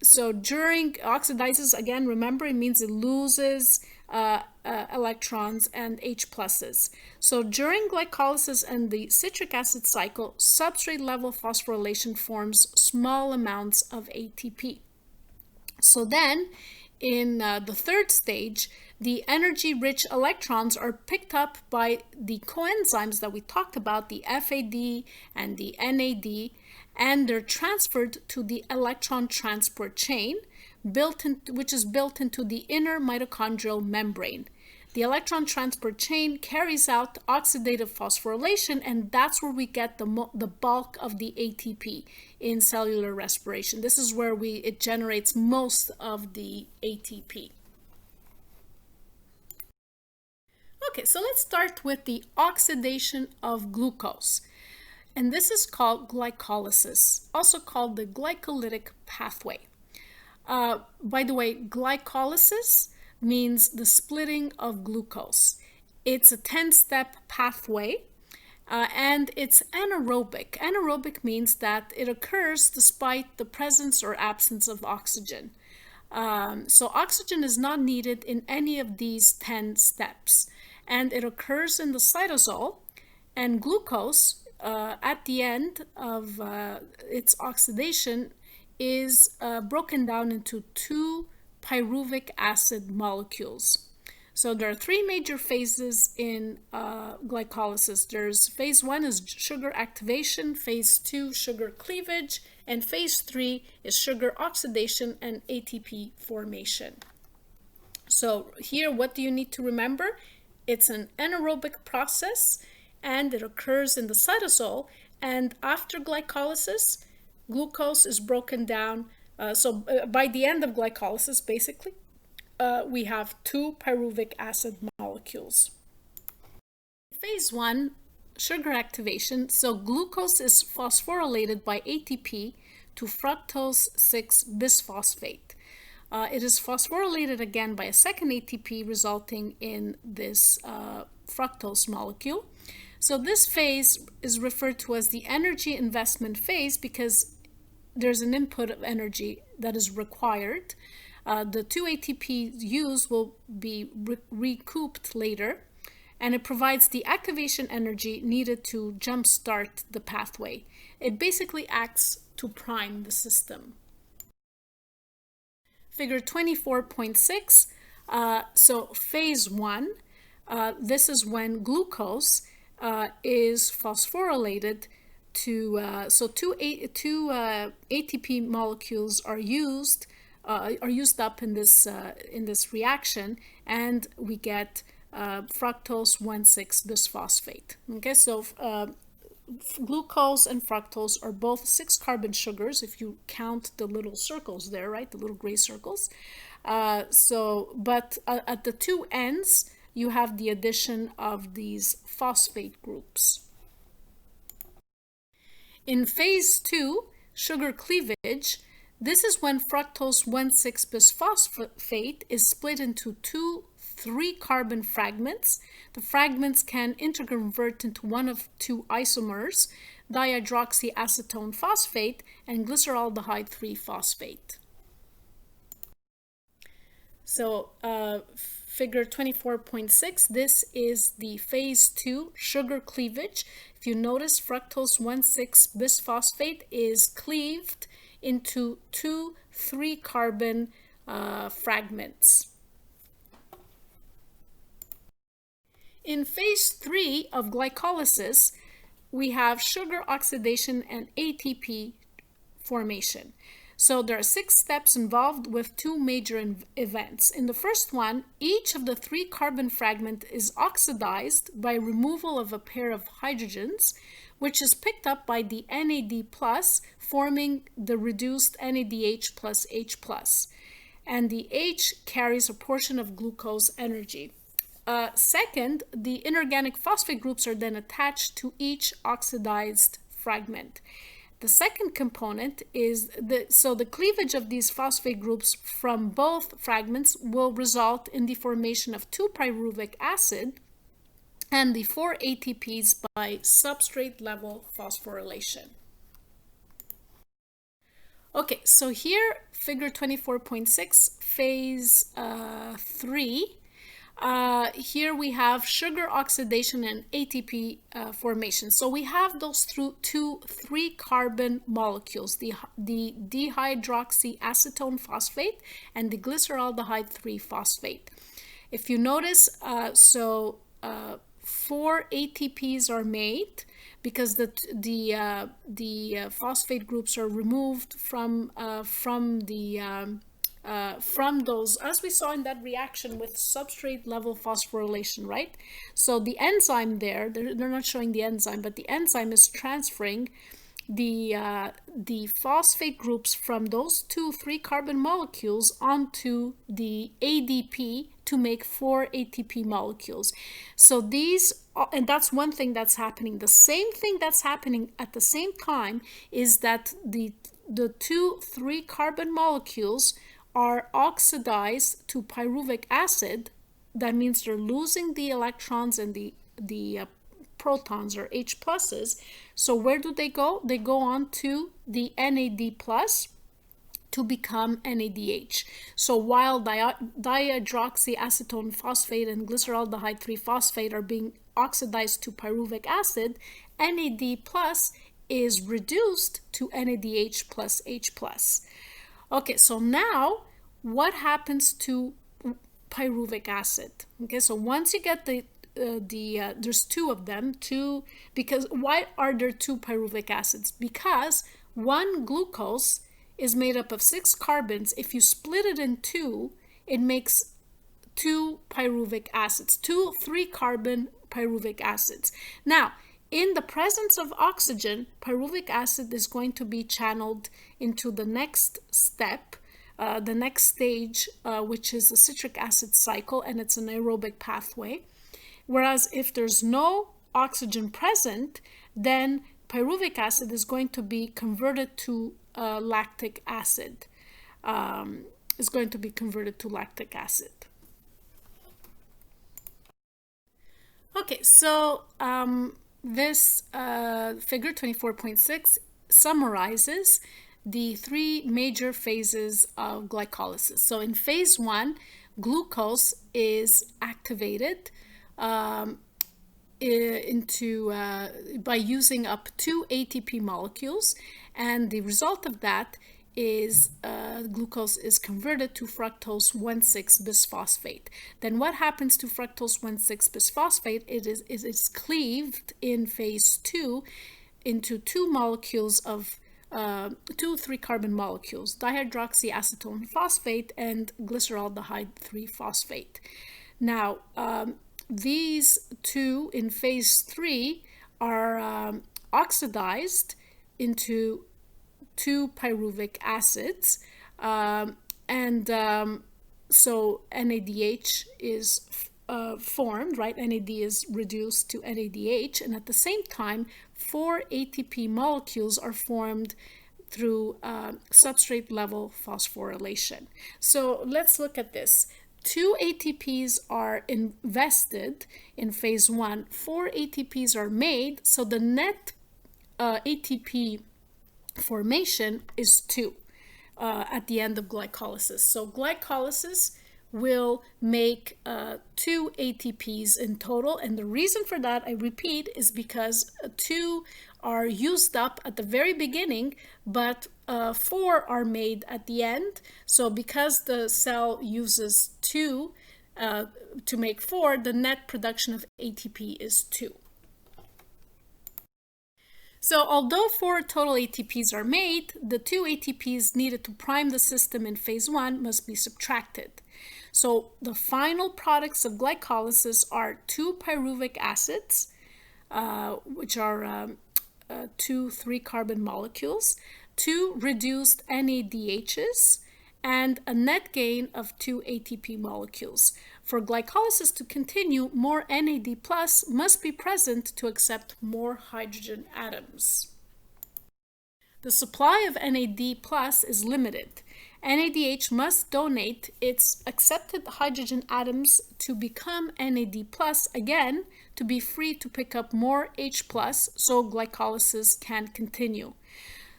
S1: So during oxidizes, again, remember it means it loses electrons and H pluses. So during glycolysis and the citric acid cycle, substrate level phosphorylation forms small amounts of ATP. So then in the third stage, the energy-rich electrons are picked up by the coenzymes that we talked about, the FAD and the NAD, and they're transferred to the electron transport chain, which is built into the inner mitochondrial membrane. The electron transport chain carries out oxidative phosphorylation, and that's where we get the bulk of the ATP in cellular respiration. This is where it generates most of the ATP. Okay, so let's start with the oxidation of glucose. And this is called glycolysis, also called the glycolytic pathway. By the way, glycolysis means the splitting of glucose. It's a 10-step pathway and it's anaerobic. Anaerobic means that it occurs despite the presence or absence of oxygen. So oxygen is not needed in any of these 10 steps, and it occurs in the cytosol, and glucose at the end of its oxidation is broken down into two pyruvic acid molecules. So there are three major phases in glycolysis. There's phase 1 is sugar activation, phase 2 sugar cleavage, and phase 3 is sugar oxidation and ATP formation. So here, what do you need to remember? It's an anaerobic process and it occurs in the cytosol, and after glycolysis, glucose is broken down. So by the end of glycolysis, basically, we have two pyruvic acid molecules. Phase 1, sugar activation. So glucose is phosphorylated by ATP to fructose 6-bisphosphate. It is phosphorylated again by a second ATP, resulting in this fructose molecule. So this phase is referred to as the energy investment phase because there's an input of energy that is required. The two ATPs used will be recouped later, and it provides the activation energy needed to jumpstart the pathway. It basically acts to prime the system. Figure 24.6, so phase 1, this is when glucose is phosphorylated to, so two ATP molecules are used are used up in this reaction, and we get fructose 1,6-bisphosphate. Okay, so glucose and fructose are both 6-carbon sugars if you count the little circles there, right? The little gray circles. But at the two ends, you have the addition of these phosphate groups. In phase 2, sugar cleavage, this is when fructose 1,6-bisphosphate is split into two 3-carbon fragments. The fragments can interconvert into one of two isomers, dihydroxyacetone phosphate and glyceraldehyde 3-phosphate. So figure 24.6, this is the phase 2 sugar cleavage. If you notice, fructose 1,6-bisphosphate is cleaved into two 3-carbon fragments. In phase 3 of glycolysis, we have sugar oxidation and ATP formation. So there are 6 steps involved with 2 major events. In the first one, each of the 3-carbon fragment is oxidized by removal of a pair of hydrogens, which is picked up by the NAD+, forming the reduced NADH plus H+. And the H carries a portion of glucose energy. Second, the inorganic phosphate groups are then attached to each oxidized fragment. The second component is the cleavage of these phosphate groups from both fragments will result in the formation of 2-pyruvic acid and the 4 ATPs by substrate level phosphorylation. Okay, so here, figure 24.6, phase 3. Here we have sugar oxidation and ATP formation. So we have those two 3-carbon molecules, the dihydroxyacetone phosphate and the glyceraldehyde 3-phosphate. If you notice, 4 ATPs are made because the phosphate groups are removed from those, as we saw in that reaction with substrate level phosphorylation, right? So the enzyme there, they're not showing the enzyme, but the enzyme is transferring the phosphate groups from those two 3-carbon molecules onto the ADP to make 4 ATP molecules. So these, and that's one thing that's happening. The same thing that's happening at the same time is that the two 3-carbon molecules are oxidized to pyruvic acid. That means they're losing the electrons and the protons, or H pluses. So where do they go? They go on to the NAD plus to become NADH. So while dihydroxyacetone phosphate and glyceraldehyde 3-phosphate are being oxidized to pyruvic acid, NAD plus is reduced to NADH plus H plus. Okay, so now what happens to pyruvic acid? Okay, so once you get there's 2 of them, because why are there 2 pyruvic acids? Because one glucose is made up of 6 carbons. If you split it in 2, it makes 2 pyruvic acids, 2 3-carbon pyruvic acids. Now, in the presence of oxygen, pyruvic acid is going to be channeled into the next step, the next stage, which is the citric acid cycle, and it's an aerobic pathway. Whereas if there's no oxygen present, then pyruvic acid is going to be converted to lactic acid. Okay, so this figure 24.6 summarizes the 3 major phases of glycolysis. So in phase 1, glucose is activated by using up 2 ATP molecules, and the result of that is glucose is converted to fructose 1,6-bisphosphate. Then what happens to fructose 1,6-bisphosphate? It is cleaved in phase 2 into 2 molecules of two 3-carbon molecules, dihydroxyacetone phosphate and glyceraldehyde 3-phosphate. Now, these two in phase 3 are oxidized into 2 pyruvic acids, so NADH is formed, right? NAD is reduced to NADH, and at the same time, 4 ATP molecules are formed through substrate level phosphorylation. So let's look at this. 2 ATPs are invested in phase 1, 4 ATPs are made, so the net ATP formation is 2 at the end of glycolysis. So glycolysis will make 2 ATPs in total, and the reason for that, I repeat, is because 2 are used up at the very beginning, but 4 are made at the end. So because the cell uses 2 to make 4, the net production of ATP is 2. So although 4 total ATPs are made, the 2 ATPs needed to prime the system in phase 1 must be subtracted. So the final products of glycolysis are 2 pyruvic acids, which are 2 3-carbon molecules, 2 reduced NADHs, and a net gain of 2 ATP molecules. For glycolysis to continue, more NAD+ must be present to accept more hydrogen atoms. The supply of NAD+ is limited. NADH must donate its accepted hydrogen atoms to become NAD+ again to be free to pick up more H+, so glycolysis can continue.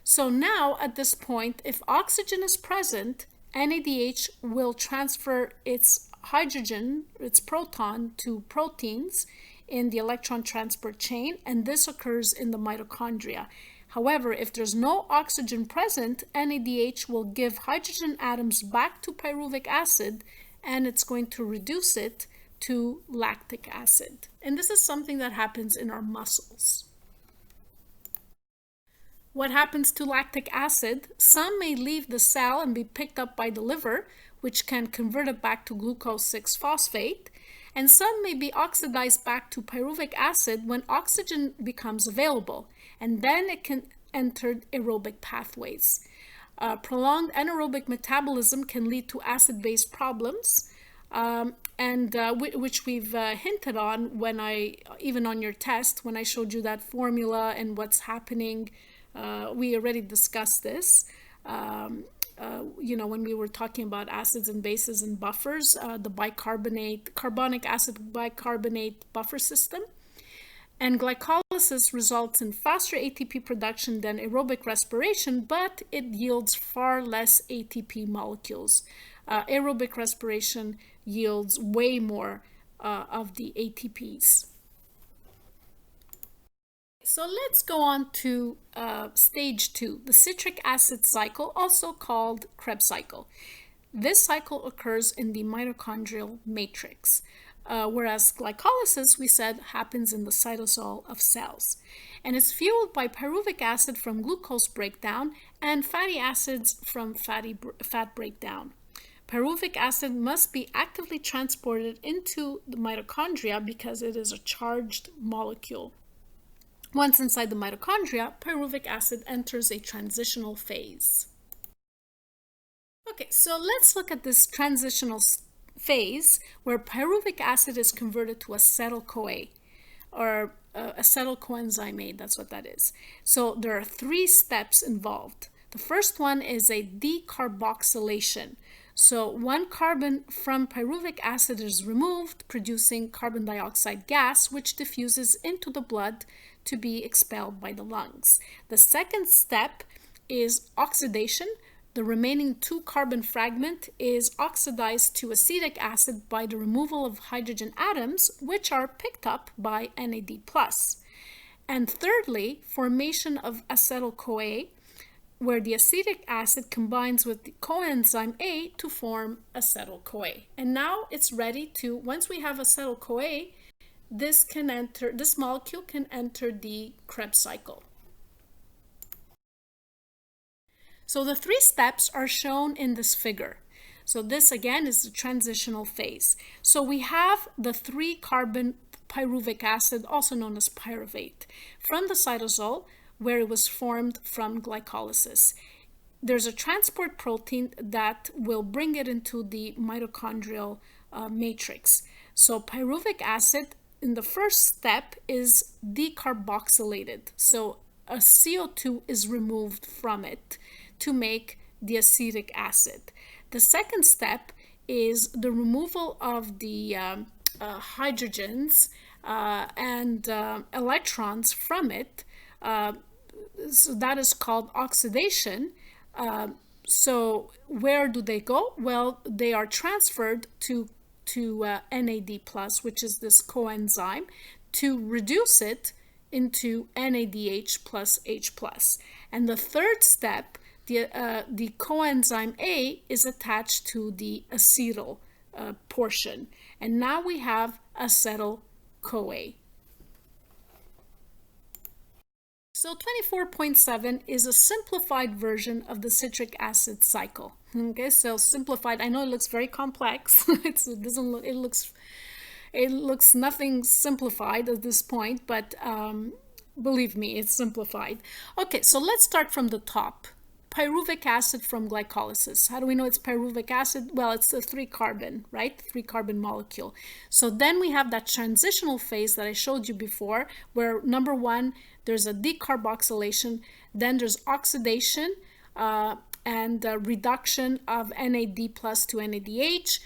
S1: So now, at this point, if oxygen is present, NADH will transfer its hydrogen, its proton, to proteins in the electron transport chain, and this occurs in the mitochondria. However, if there's no oxygen present, NADH will give hydrogen atoms back to pyruvic acid, and it's going to reduce it to lactic acid. And this is something that happens in our muscles. What happens to lactic acid? Some may leave the cell and be picked up by the liver, which can convert it back to glucose 6-phosphate, and some may be oxidized back to pyruvic acid when oxygen becomes available, and then it can enter aerobic pathways. Prolonged anaerobic metabolism can lead to acid-base problems, which we've hinted on when even on your test, when I showed you that formula and what's happening. We already discussed this, when we were talking about acids and bases and buffers, the carbonic acid bicarbonate buffer system. And glycolysis results in faster ATP production than aerobic respiration, but it yields far less ATP molecules. Aerobic respiration yields way more of the ATPs. So let's go on to stage 2, the citric acid cycle, also called Krebs cycle. This cycle occurs in the mitochondrial matrix, whereas glycolysis, we said, happens in the cytosol of cells. And it's fueled by pyruvic acid from glucose breakdown and fatty acids from fat breakdown. Pyruvic acid must be actively transported into the mitochondria because it is a charged molecule. Once inside the mitochondria, pyruvic acid enters a transitional phase. Okay, so let's look at this transitional phase where pyruvic acid is converted to acetyl-CoA, or acetyl coenzyme A, that's what that is. So there are 3 steps involved. The first one is a decarboxylation. So 1 carbon from pyruvic acid is removed, producing carbon dioxide gas, which diffuses into the blood to be expelled by the lungs. The second step is oxidation. The remaining 2 carbon fragment is oxidized to acetic acid by the removal of hydrogen atoms, which are picked up by NAD+. And thirdly, formation of acetyl-CoA, where the acetic acid combines with the coenzyme A to form acetyl-CoA. And now it's ready to, once we have acetyl-CoA, this molecule can enter the Krebs cycle. So the three steps are shown in this figure. So this again is the transitional phase. So we have the 3-carbon pyruvic acid, also known as pyruvate, from the cytosol, where it was formed from glycolysis. There's a transport protein that will bring it into the mitochondrial matrix. So pyruvic acid in the first step is decarboxylated. So a CO2 is removed from it to make the acetic acid. The second step is the removal of the hydrogens and electrons from it. So that is called oxidation. So where do they go? Well, they are transferred to NAD+, which is this coenzyme, to reduce it into NADH plus H+. And the third step, the coenzyme A is attached to the acetyl portion. And now we have acetyl-CoA. So 24.7 is a simplified version of the citric acid cycle. Okay, so simplified. I know it looks very complex. It looks nothing simplified at this point, but believe me, it's simplified. Okay, so let's start from the top. Pyruvic acid from glycolysis. How do we know it's pyruvic acid? Well, it's a 3-carbon, right? 3-carbon molecule. So then we have that transitional phase that I showed you before, where number one, there's a decarboxylation, then there's oxidation and reduction of NAD plus to NADH.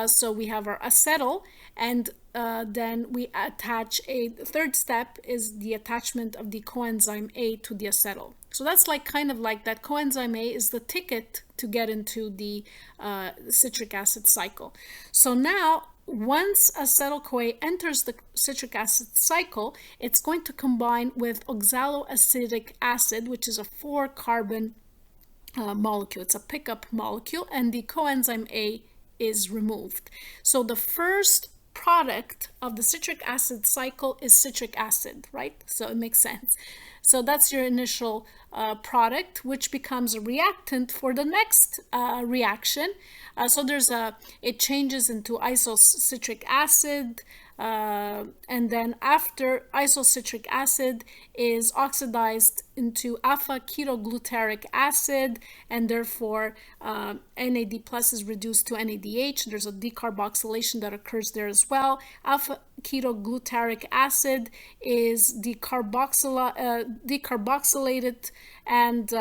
S1: So we have our acetyl, and then we attach a third step is the attachment of the coenzyme A to the acetyl. So that's like kind of like that coenzyme A is the ticket to get into the citric acid cycle. So now, once acetyl-CoA enters the citric acid cycle, it's going to combine with oxaloacetic acid, which is a 4-carbon molecule. It's a pickup molecule, and the coenzyme A is removed. So the first product of the citric acid cycle is citric acid, right? So it makes sense. So that's your initial product, which becomes a reactant for the next reaction. So it changes into isocitric acid, and then after isocitric acid is oxidized into alpha ketoglutaric acid, and therefore NAD plus is reduced to NADH. There's a decarboxylation that occurs there as well. Alpha ketoglutaric acid is decarboxylated and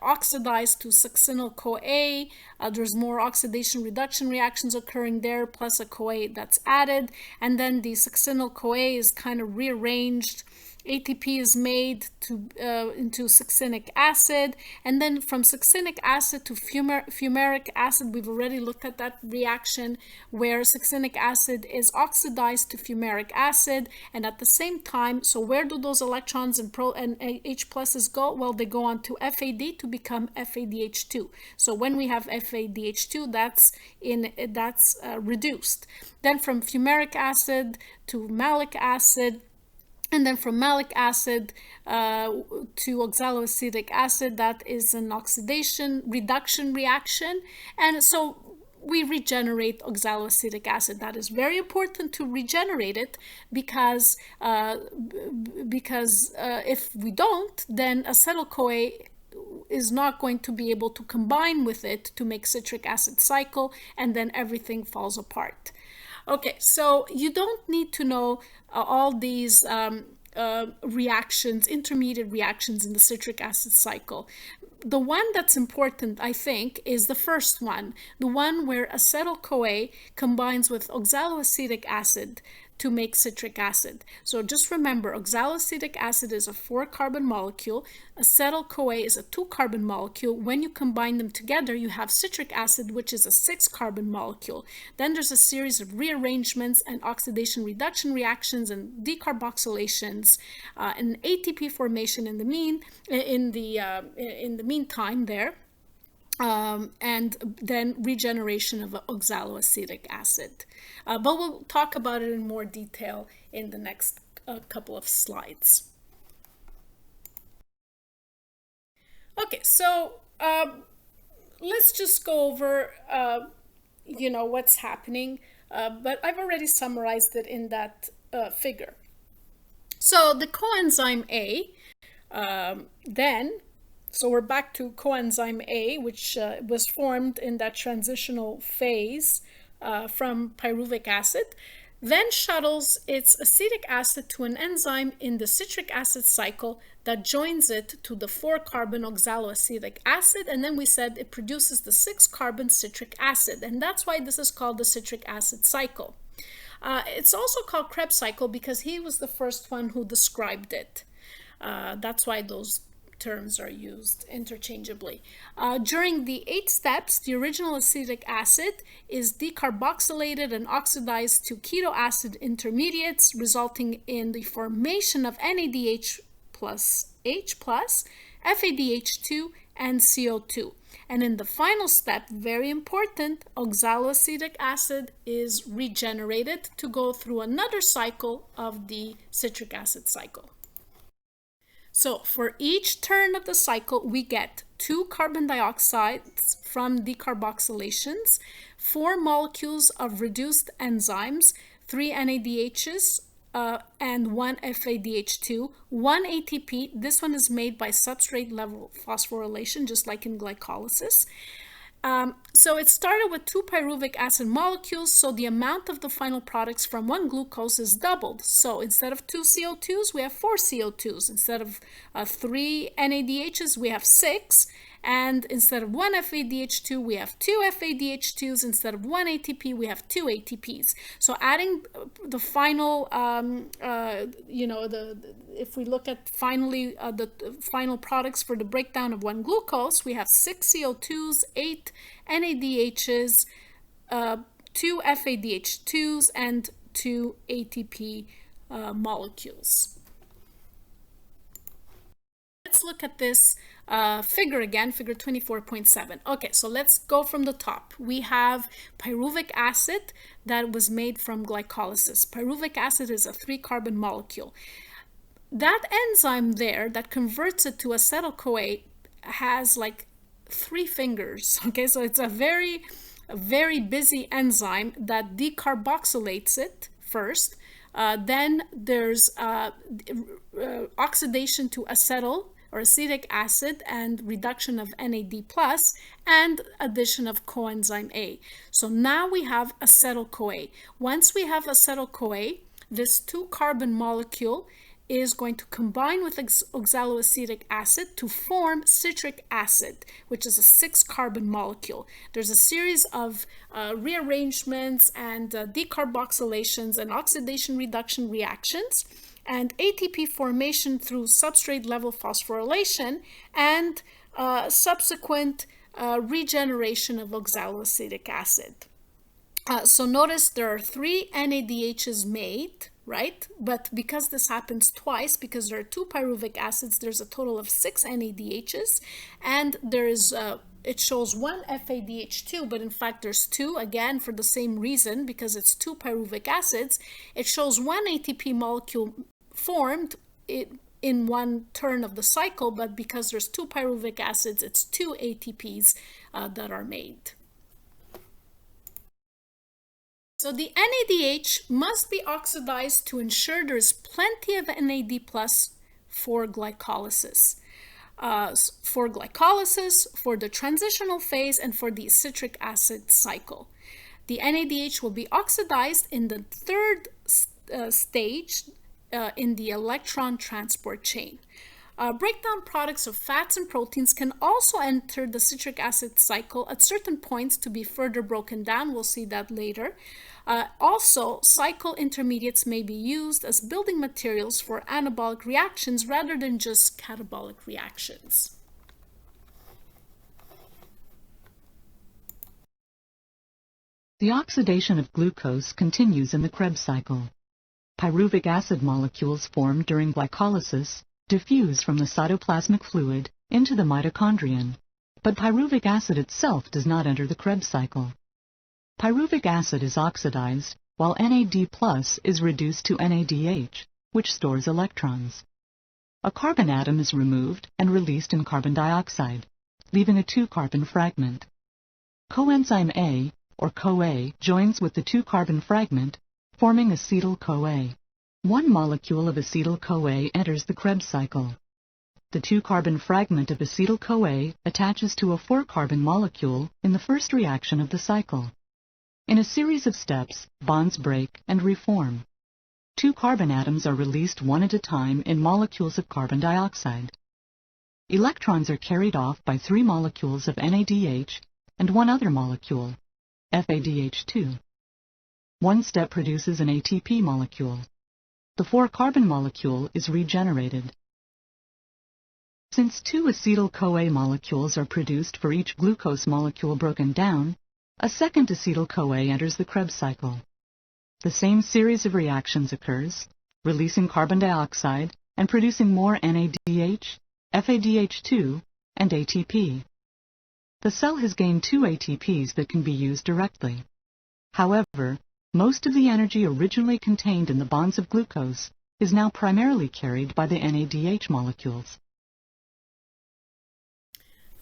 S1: oxidized to succinyl-CoA. There's more oxidation reduction reactions occurring there, plus a CoA that's added, and then the succinyl-CoA is kind of rearranged. ATP is made into succinic acid, and then from succinic acid to fumaric acid. We've already looked at that reaction where succinic acid is oxidized to fumaric acid, and at the same time, so where do those electrons and H pluses go? Well, they go on to FAD to become FADH2. So when we have FADH2, that's reduced. Then from fumaric acid to malic acid, and then from malic acid to oxaloacetic acid, that is an oxidation reduction reaction. And so we regenerate oxaloacetic acid. That is very important to regenerate it because if we don't, then acetyl-CoA is not going to be able to combine with it to make citric acid cycle, and then everything falls apart. Okay, so you don't need to know all these reactions, intermediate reactions in the citric acid cycle. The one that's important, I think, is the first one, the one where acetyl-CoA combines with oxaloacetic acid to make citric acid. So just remember, oxaloacetic acid is a 4-carbon molecule, acetyl-CoA is a 2-carbon molecule. When you combine them together, you have citric acid, which is a 6-carbon molecule. Then there's a series of rearrangements and oxidation reduction reactions and decarboxylations and ATP formation in the meantime there. And then regeneration of oxaloacetic acid. But we'll talk about it in more detail in the next couple of slides. Okay, so let's just go over, what's happening, but I've already summarized it in that figure. So the coenzyme A, so we're back to coenzyme A, which was formed in that transitional phase from pyruvic acid, then shuttles its acetic acid to an enzyme in the citric acid cycle that joins it to the 4-carbon oxaloacetic acid, and then we said it produces the 6-carbon citric acid, and that's why this is called the citric acid cycle. It's also called Krebs cycle because he was the first one who described it. That's why those terms are used interchangeably. During the 8 steps, the original acetic acid is decarboxylated and oxidized to keto acid intermediates, resulting in the formation of NADH plus H plus, FADH2, and CO2. And in the final step, very important, oxaloacetic acid is regenerated to go through another cycle of the citric acid cycle. So for each turn of the cycle, we get 2 carbon dioxides from decarboxylations, 4 molecules of reduced enzymes, 3 NADHs, and 1 FADH2, 1 ATP. This one is made by substrate level phosphorylation, just like in glycolysis. So it started with 2 pyruvic acid molecules, so the amount of the final products from 1 glucose is doubled. So instead of 2 CO2s, we have 4 CO2s. Instead of 3 NADHs, we have 6. And instead of 1 FADH2, we have 2 FADH2s. Instead of 1 ATP, we have 2 ATPs. So adding the final, if we look at finally the final products for the breakdown of 1 glucose, we have 6 CO2s, 8 NADHs, 2 FADH2s, and 2 ATP molecules. Let's look at this figure again, figure 24.7. Okay, so let's go from the top. We have pyruvic acid that was made from glycolysis. Pyruvic acid is a 3-carbon molecule. That enzyme there that converts it to acetyl-CoA has like 3 fingers. Okay, so it's a very busy enzyme that decarboxylates it first. Then there's oxidation to acetyl or acetic acid and reduction of NAD+, and addition of coenzyme A. So now we have acetyl-CoA. Once we have acetyl-CoA, this 2-carbon molecule is going to combine with oxaloacetic acid to form citric acid, which is a 6-carbon molecule. There's a series of rearrangements and decarboxylations and oxidation reduction reactions, and ATP formation through substrate level phosphorylation, and subsequent regeneration of oxaloacetic acid. So notice there are 3 NADHs made, right? But because this happens twice, because there are 2 pyruvic acids, there's a total of 6 NADHs, and there is it shows 1 FADH2, but in fact there's 2, again for the same reason, because it's 2 pyruvic acids. It shows 1 ATP molecule formed in one turn of the cycle, but because there's 2 pyruvic acids, it's 2 ATPs that are made. So the NADH must be oxidized to ensure there's plenty of NAD+ for glycolysis. For the transitional phase, and for the citric acid cycle. The NADH will be oxidized in the 3rd stage in the electron transport chain. Breakdown products of fats and proteins can also enter the citric acid cycle at certain points to be further broken down. We'll see that later. Also, cycle intermediates may be used as building materials for anabolic reactions rather than just catabolic reactions.
S3: The oxidation of glucose continues in the Krebs cycle. Pyruvic acid molecules formed during glycolysis diffuse from the cytoplasmic fluid into the mitochondrion, but pyruvic acid itself does not enter the Krebs cycle. Pyruvic acid is oxidized, while NAD+ is reduced to NADH, which stores electrons. a carbon atom is removed and released in carbon dioxide, leaving a 2-carbon fragment. Coenzyme A, or CoA, joins with the 2-carbon fragment, forming acetyl-CoA. One molecule of acetyl-CoA enters the Krebs cycle. The 2-carbon fragment of acetyl-CoA attaches to a 4-carbon molecule in the first reaction of the cycle. In a series of steps, bonds break and reform. 2 carbon atoms are released one at a time in molecules of carbon dioxide. Electrons are carried off by 3 molecules of NADH and one other molecule, FADH2. One step produces an ATP molecule. The 4-carbon molecule is regenerated. Since 2 acetyl-CoA molecules are produced for each glucose molecule broken down, a second acetyl-CoA enters the Krebs cycle. The same series of reactions occurs, releasing carbon dioxide and producing more NADH, FADH2, and ATP. The cell has gained 2 ATPs that can be used directly. However, most of the energy originally contained in the bonds of glucose is now primarily carried by the NADH molecules.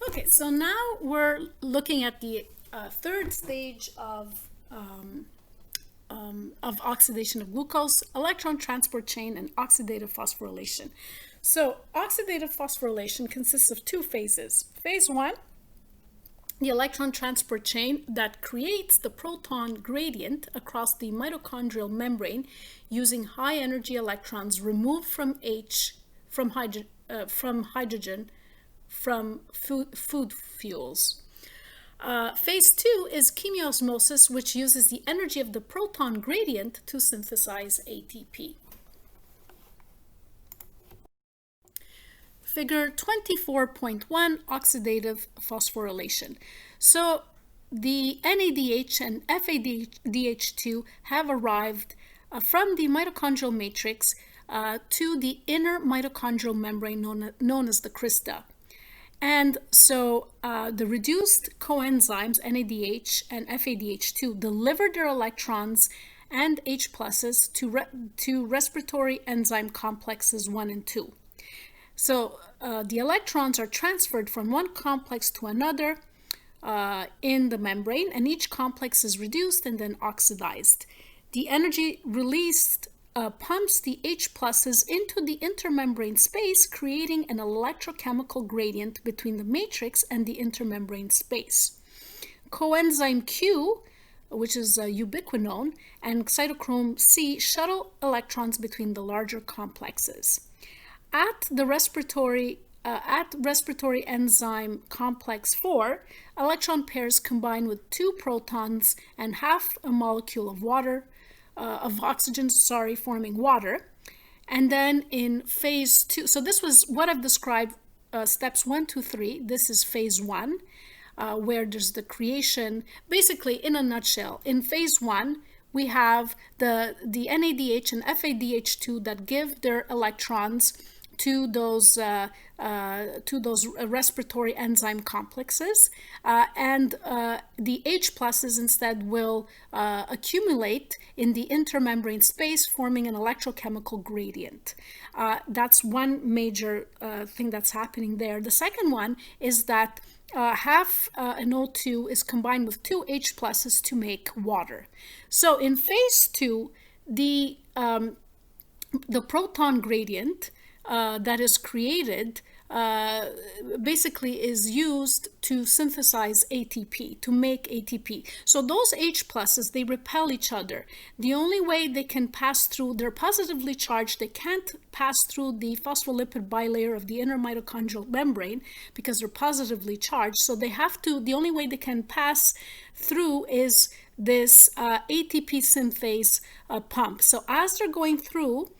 S1: Okay, so now we're looking at the third stage of oxidation of glucose, electron transport chain, and oxidative phosphorylation. So oxidative phosphorylation consists of 2 phases. Phase 1, the electron transport chain that creates the proton gradient across the mitochondrial membrane using high energy electrons removed from hydrogen from food fuels. Phase 2 is chemiosmosis, which uses the energy of the proton gradient to synthesize ATP. Figure 24.1, oxidative phosphorylation. So the NADH and FADH2 have arrived from the mitochondrial matrix to the inner mitochondrial membrane known as the crista. And so the reduced coenzymes NADH and FADH2 deliver their electrons and H pluses to respiratory enzyme complexes 1 and 2. So the electrons are transferred from one complex to another in the membrane, and each complex is reduced and then oxidized. The energy released pumps the H pluses into the intermembrane space, creating an electrochemical gradient between the matrix and the intermembrane space. Coenzyme Q, which is ubiquinone, and cytochrome C shuttle electrons between the larger complexes. At respiratory enzyme complex 4, electron pairs combine with 2 protons and half a molecule of oxygen, forming water. And then in phase 2, so this was what I've described, steps 1, 2, 3. This is phase 1, where there's the creation, basically in a nutshell. In phase 1, we have the NADH and FADH2 that give their electrons to those respiratory enzyme complexes, and the H pluses instead will accumulate in the intermembrane space, forming an electrochemical gradient. That's one major thing that's happening there. The second one is that half an O2 is combined with 2 H pluses to make water. So in phase 2, the proton gradient that is created basically is used to synthesize ATP, to make ATP. So those H pluses, they repel each other. The only way they can pass through, they're positively charged, they can't pass through the phospholipid bilayer of the inner mitochondrial membrane because they're positively charged. So they have to, the only way they can pass through is this ATP synthase pump. So as they're going through,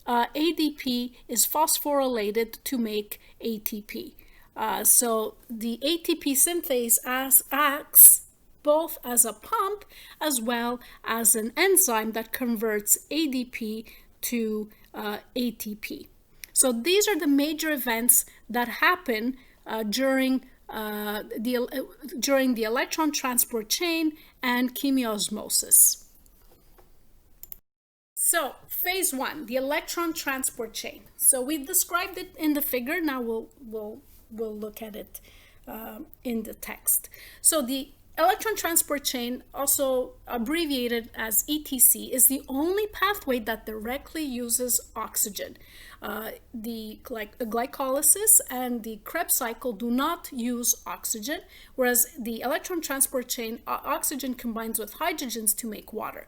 S1: ADP is phosphorylated to make ATP. So the ATP synthase acts both as a pump as well as an enzyme that converts ADP to ATP. So these are the major events that happen during the electron transport chain and chemiosmosis. So phase one, the electron transport chain. So we described it in the figure. Now we'll look at it in the text. So the electron transport chain, also abbreviated as ETC, is the only pathway that directly uses oxygen. The glycolysis and the Krebs cycle do not use oxygen, whereas the electron transport chain, oxygen combines with hydrogens to make water.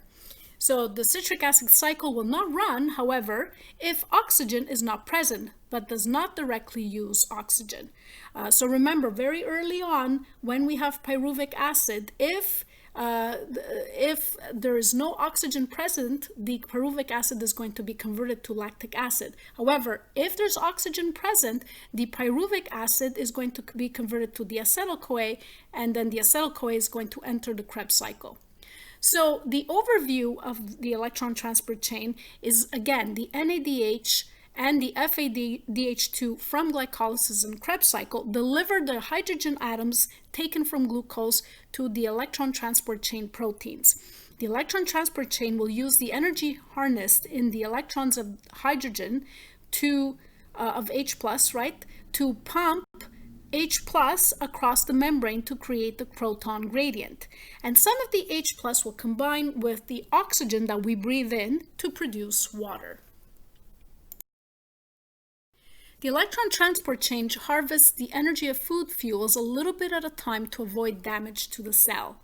S1: So the citric acid cycle will not run, however, if oxygen is not present, but does not directly use oxygen. So remember, very early on, when we have pyruvic acid, if there is no oxygen present, the pyruvic acid is going to be converted to lactic acid. However, if there's oxygen present, the pyruvic acid is going to be converted to the acetyl-CoA, and then the acetyl-CoA is going to enter the Krebs cycle. So the overview of the electron transport chain is, again, the NADH and the FADH2 from glycolysis and Krebs cycle deliver the hydrogen atoms taken from glucose to the electron transport chain proteins. The electron transport chain will use the energy harnessed in the electrons of hydrogen of H+, right, to pump H+ across the membrane to create the proton gradient. And some of the H+ will combine with the oxygen that we breathe in to produce water. The electron transport chain harvests the energy of food fuels a little bit at a time to avoid damage to the cell.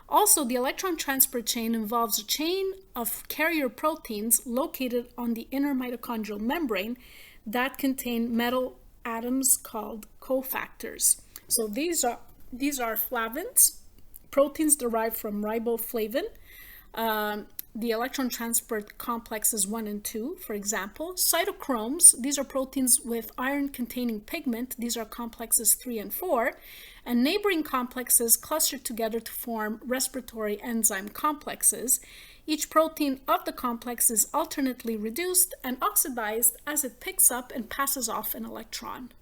S1: Also, the electron transport chain involves a chain of carrier proteins located on the inner mitochondrial membrane that contain metal atoms called cofactors. So these are flavins, proteins derived from riboflavin. The electron transport complexes 1 and 2, for example. Cytochromes, these are proteins with iron-containing pigment. These are complexes 3 and 4. And neighboring complexes clustered together to form respiratory enzyme complexes. Each protein of the complex is alternately reduced and oxidized as it picks up and passes off an electron.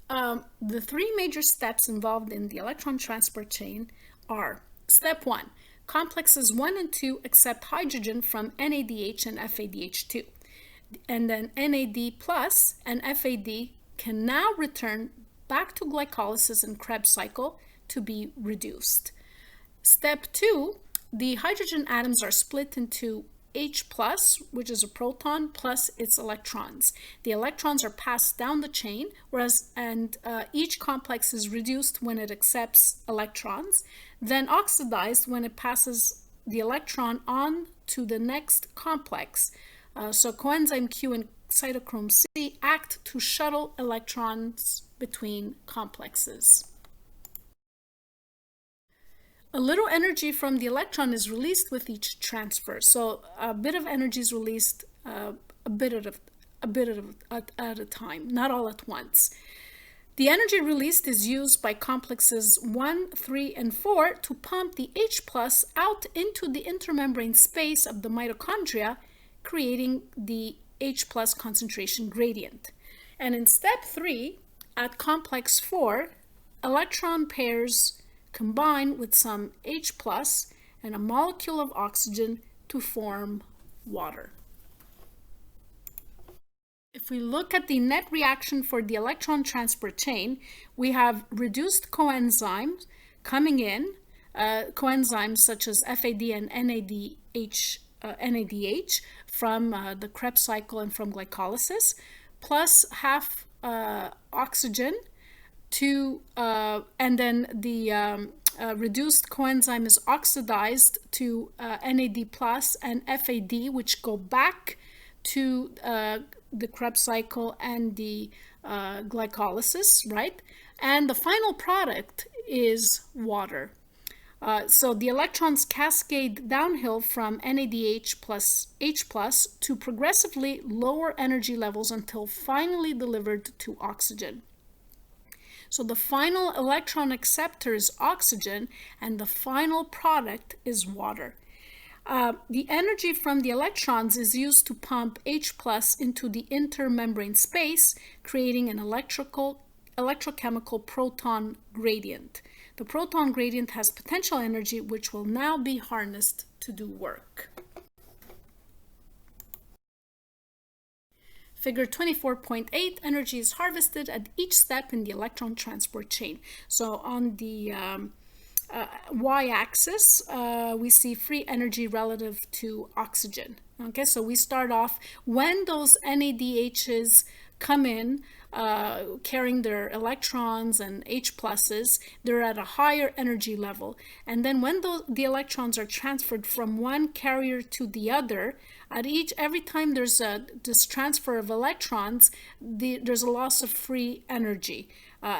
S1: The three major steps involved in the electron transport chain are: step 1, complexes 1 and 2 accept hydrogen from NADH and FADH2. And then NAD plus and FAD can now return back to glycolysis and Krebs cycle to be reduced. Step 2, the hydrogen atoms are split into H+, which is a proton, plus its electrons. The electrons are passed down the chain, each complex is reduced when it accepts electrons, then oxidized when it passes the electron on to the next complex. So coenzyme Q and cytochrome C act to shuttle electrons between complexes. A little energy from the electron is released with each transfer. So a bit of energy is released a bit at a time, not all at once. The energy released is used by complexes 1, 3, and 4 to pump the H+ out into the intermembrane space of the mitochondria, creating the H+ concentration gradient. And in step 3, at complex 4, electron pairs combine with some H+ and a molecule of oxygen to form water. If we look at the net reaction for the electron transport chain, we have reduced coenzymes coming in, coenzymes such as FAD and NADH from the Krebs cycle and from glycolysis, plus half oxygen and then the reduced coenzyme is oxidized to NAD plus and FAD, which go back to the Krebs cycle and the glycolysis, right? And the final product is water. So the electrons cascade downhill from NADH plus H+ to progressively lower energy levels until finally delivered to oxygen. So the final electron acceptor is oxygen, and the final product is water. The energy from the electrons is used to pump H+ into the intermembrane space, creating an electrochemical proton gradient. The proton gradient has potential energy, which will now be harnessed to do work. Figure 24.8, energy is harvested at each step in the electron transport chain. So on the y-axis, we see free energy relative to oxygen. Okay, so we start off when those NADHs come in, carrying their electrons and H pluses, they're at a higher energy level. And then when the electrons are transferred from one carrier to the other, every time there's this transfer of electrons, there's a loss of free energy.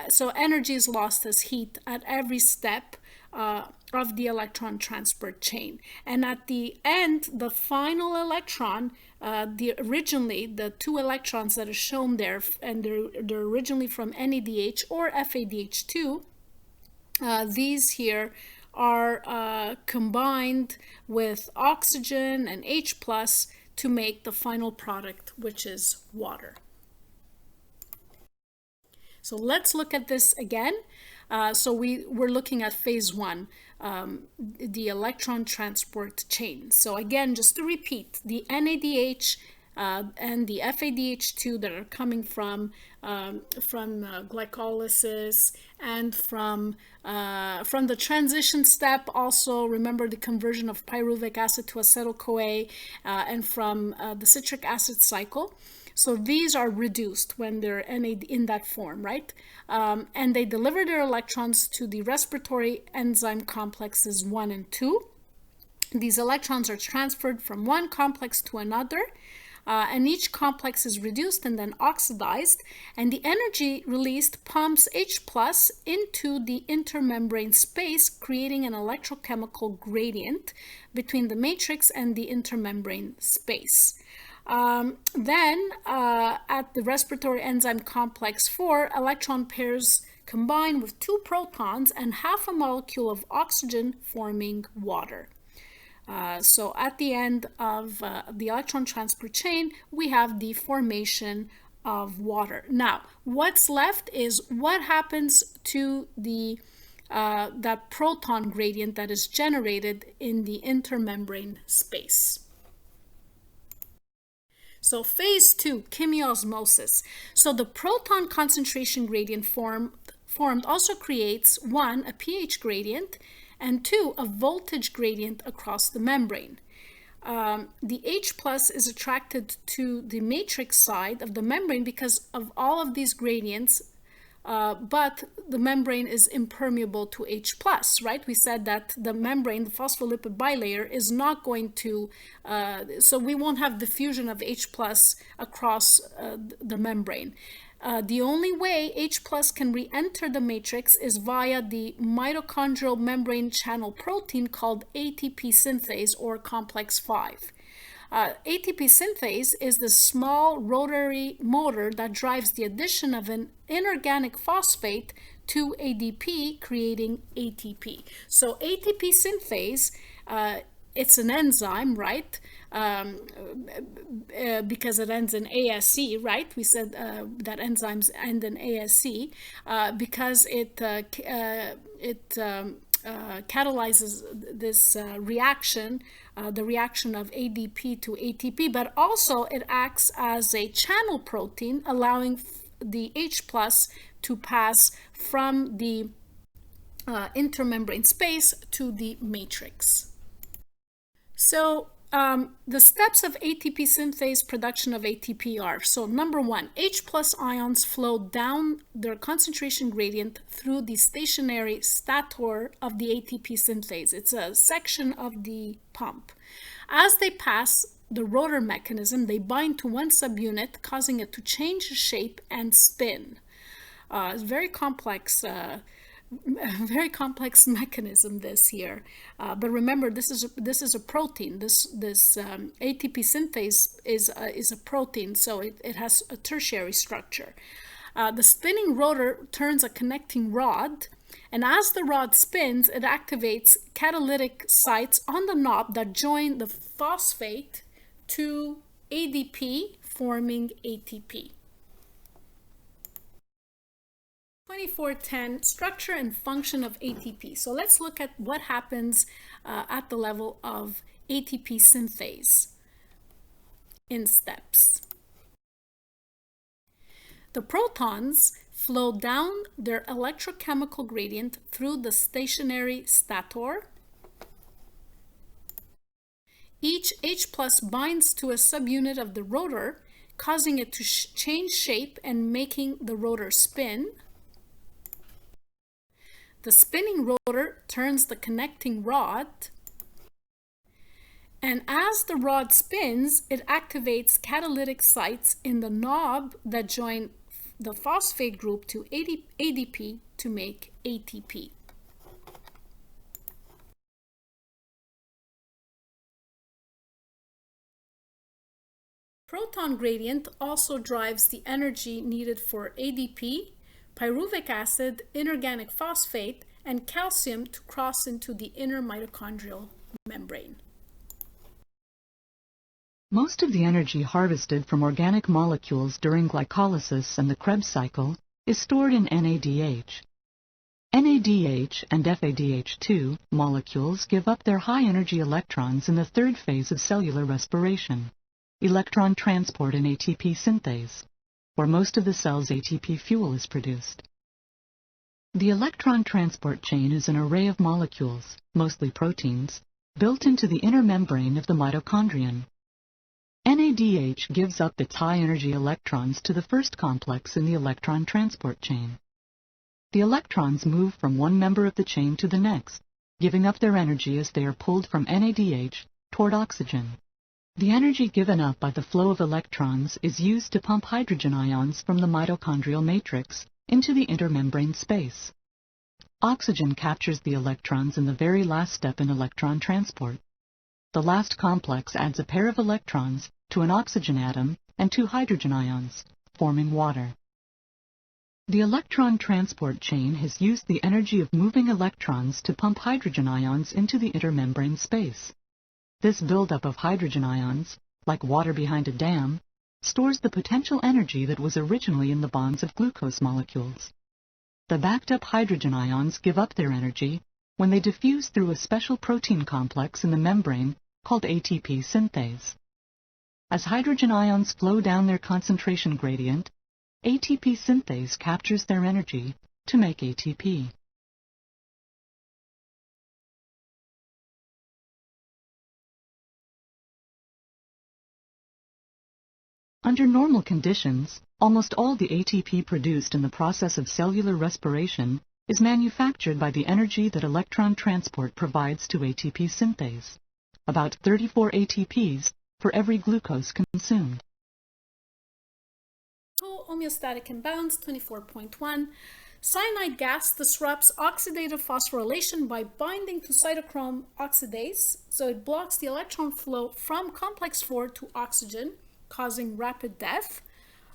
S1: So energy is lost as heat at every step of the electron transport chain. And at the end, the final electron, originally the two electrons that are shown there, and they're originally from NADH or FADH2, these here are combined with oxygen and H plus to make the final product, which is water. So let's look at this again. So we're looking at phase one, the electron transport chain. So again, just to repeat, the NADH and the FADH2 that are coming from glycolysis and from the transition step. Also, remember the conversion of pyruvic acid to acetyl-CoA and from the citric acid cycle. So these are reduced when they're in that form, right? And they deliver their electrons to the respiratory enzyme complexes 1 and 2. These electrons are transferred from one complex to another, and each complex is reduced and then oxidized, and the energy released pumps H plus into the intermembrane space, creating an electrochemical gradient between the matrix and the intermembrane space. Then at the respiratory enzyme complex 4, electron pairs combine with 2 protons and half a molecule of oxygen, forming water. So at the end of the electron transport chain, we have the formation of water. Now, what's left is what happens to the that proton gradient that is generated in the intermembrane space. So phase 2, chemiosmosis. So the proton concentration gradient formed also creates 1, a pH gradient, and 2, a voltage gradient across the membrane. The H plus is attracted to the matrix side of the membrane because of all of these gradients, but the membrane is impermeable to H plus, right? We said that the membrane, the phospholipid bilayer, is not going to, so we won't have diffusion of H plus across the membrane. The only way H plus can re-enter the matrix is via the mitochondrial membrane channel protein called ATP synthase, or complex 5. ATP synthase is the small rotary motor that drives the addition of an inorganic phosphate to ADP, creating ATP. So ATP synthase, it's an enzyme, right? Because it ends in ASE, right? We said that enzymes end in ASE because it catalyzes this reaction, the reaction of ADP to ATP, but also it acts as a channel protein, allowing the H plus to pass from the intermembrane space to the matrix. So the steps of ATP synthase production of ATP are, so number 1, H plus ions flow down their concentration gradient through the stationary stator of the ATP synthase. It's a section of the pump. As they pass the rotor mechanism, they bind to one subunit, causing it to change shape and spin. It's very complex mechanism this here, but remember, this is a protein. This ATP synthase is a protein, so it has a tertiary structure. The spinning rotor turns a connecting rod, and as the rod spins, it activates catalytic sites on the knob that join the phosphate to ADP, forming ATP. 2410, structure and function of ATP. So let's look at what happens at the level of ATP synthase in steps. The protons flow down their electrochemical gradient through the stationary stator. Each H+ binds to a subunit of the rotor, causing it to change shape and making the rotor spin. The spinning rotor turns the connecting rod, and as the rod spins, it activates catalytic sites in the knob that join the phosphate group to ADP to make ATP. Proton gradient also drives the energy needed for ADP, pyruvic acid, inorganic phosphate, and calcium to cross into the inner mitochondrial membrane.
S3: Most of the energy harvested from organic molecules during glycolysis and the Krebs cycle is stored in NADH. NADH and FADH2 molecules give up their high-energy electrons in the third phase of cellular respiration, electron transport and ATP synthase, where most of the cell's ATP fuel is produced. The electron transport chain is an array of molecules, mostly proteins, built into the inner membrane of the mitochondrion. NADH gives up its high-energy electrons to the first complex in the electron transport chain. The electrons move from one member of the chain to the next, giving up their energy as they are pulled from NADH toward oxygen. The energy given up by the flow of electrons is used to pump hydrogen ions from the mitochondrial matrix into the intermembrane space. Oxygen captures the electrons in the very last step in electron transport. The last complex adds a pair of electrons to an oxygen atom and 2 hydrogen ions, forming water. The electron transport chain has used the energy of moving electrons to pump hydrogen ions into the intermembrane space. This buildup of hydrogen ions, like water behind a dam, stores the potential energy that was originally in the bonds of glucose molecules. The backed-up hydrogen ions give up their energy when they diffuse through a special protein complex in the membrane called ATP synthase. As hydrogen ions flow down their concentration gradient, ATP synthase captures their energy to make ATP. Under normal conditions, almost all the ATP produced in the process of cellular respiration is manufactured by the energy that electron transport provides to ATP synthase, about 34 ATPs for every glucose consumed.
S1: Homeostatic imbalance 24.1. Cyanide gas disrupts oxidative phosphorylation by binding to cytochrome oxidase, so it blocks the electron flow from complex 4 to oxygen, causing rapid death.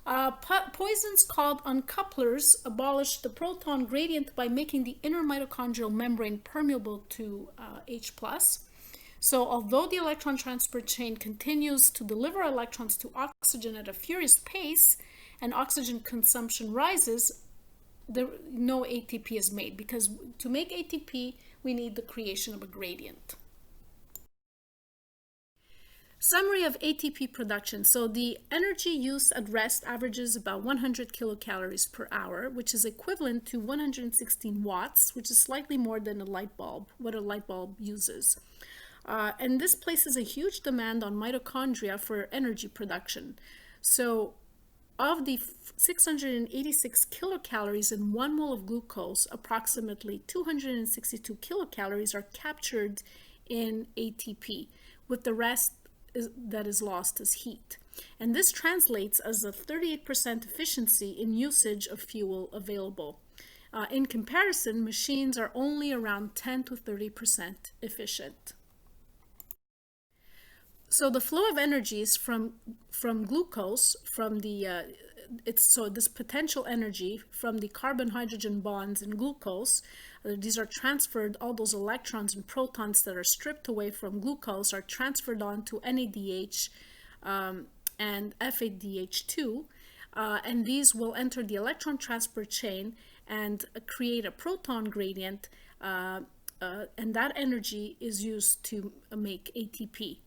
S1: Poisons called uncouplers abolish the proton gradient by making the inner mitochondrial membrane permeable to H+. So although the electron transport chain continues to deliver electrons to oxygen at a furious pace and oxygen consumption rises, no ATP is made, because to make ATP, we need the creation of a gradient. Summary of ATP production. So the energy use at rest averages about 100 kilocalories per hour, which is equivalent to 116 watts, which is slightly more than what a light bulb uses. And this places a huge demand on mitochondria for energy production. So of the 686 kilocalories in 1 mole of glucose, approximately 262 kilocalories are captured in ATP, with the rest that is lost as heat. And this translates as a 38% efficiency in usage of fuel available. In comparison, machines are only around 10 to 30% efficient. So the flow of energies from glucose, this potential energy from the carbon-hydrogen bonds in glucose, these are transferred, all those electrons and protons that are stripped away from glucose are transferred on to NADH and FADH2, and these will enter the electron transport chain and create a proton gradient, and that energy is used to make ATP.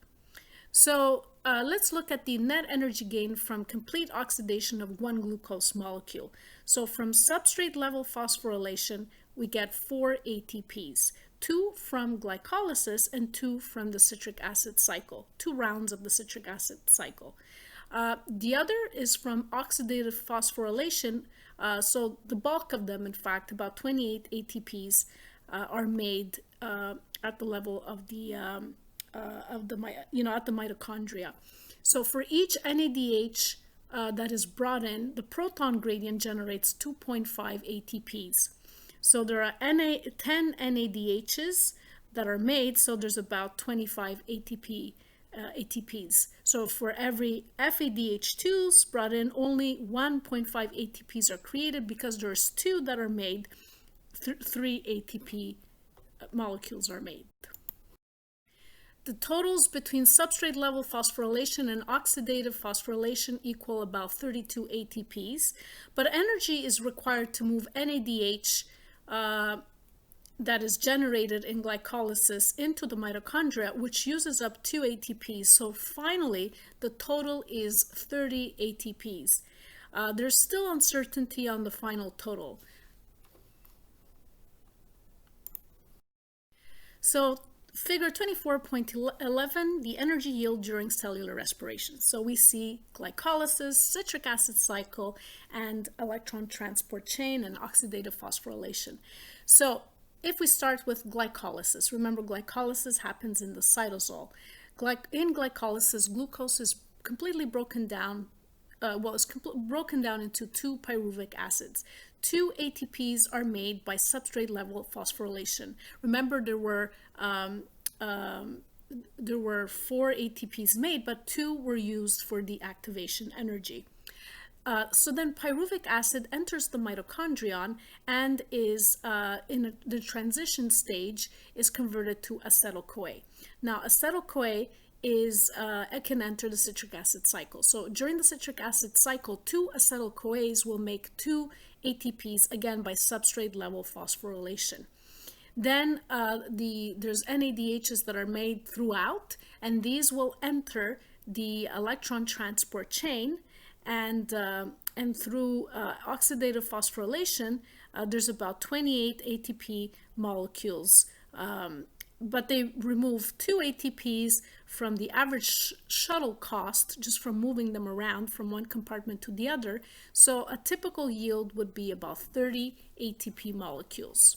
S1: So let's look at the net energy gain from complete oxidation of one glucose molecule. So from substrate level phosphorylation, we get 4 ATPs, 2 from glycolysis and 2 from the citric acid cycle, 2 rounds of the citric acid cycle. The other is from oxidative phosphorylation. So the bulk of them, in fact, about 28 ATPs are made at the level of the at the mitochondria. So for each NADH that is brought in, the proton gradient generates 2.5 ATPs. So there are 10 NADHs that are made, so there's about 25 ATPs. So for every FADH2s brought in, only 1.5 ATPs are created because there's 2 that are made, 3 ATP molecules are made. The totals between substrate level phosphorylation and oxidative phosphorylation equal about 32 ATPs, but energy is required to move NADH that is generated in glycolysis into the mitochondria, which uses up 2 ATPs. So finally, the total is 30 ATPs. There's still uncertainty on the final total. So figure 24.11, the energy yield during cellular respiration. So we see glycolysis, citric acid cycle, and electron transport chain and oxidative phosphorylation. So if we start with glycolysis, remember glycolysis happens in the cytosol. In glycolysis, glucose is completely broken down, broken down into 2 pyruvic acids. 2 ATPs are made by substrate level phosphorylation. Remember, there were 4 ATPs made, but 2 were used for the activation energy. So then pyruvic acid enters the mitochondrion and is in the transition stage is converted to acetyl-CoA. Now acetyl-CoA can enter the citric acid cycle. So during the citric acid cycle, 2 acetyl-CoAs will make 2 ATPs, again by substrate level phosphorylation. Then there's NADHs that are made throughout, and these will enter the electron transport chain, and through oxidative phosphorylation, there's about 28 ATP molecules, but they remove 2 ATPs from the average shuttle cost just from moving them around from one compartment to the other. So a typical yield would be about 30 ATP molecules.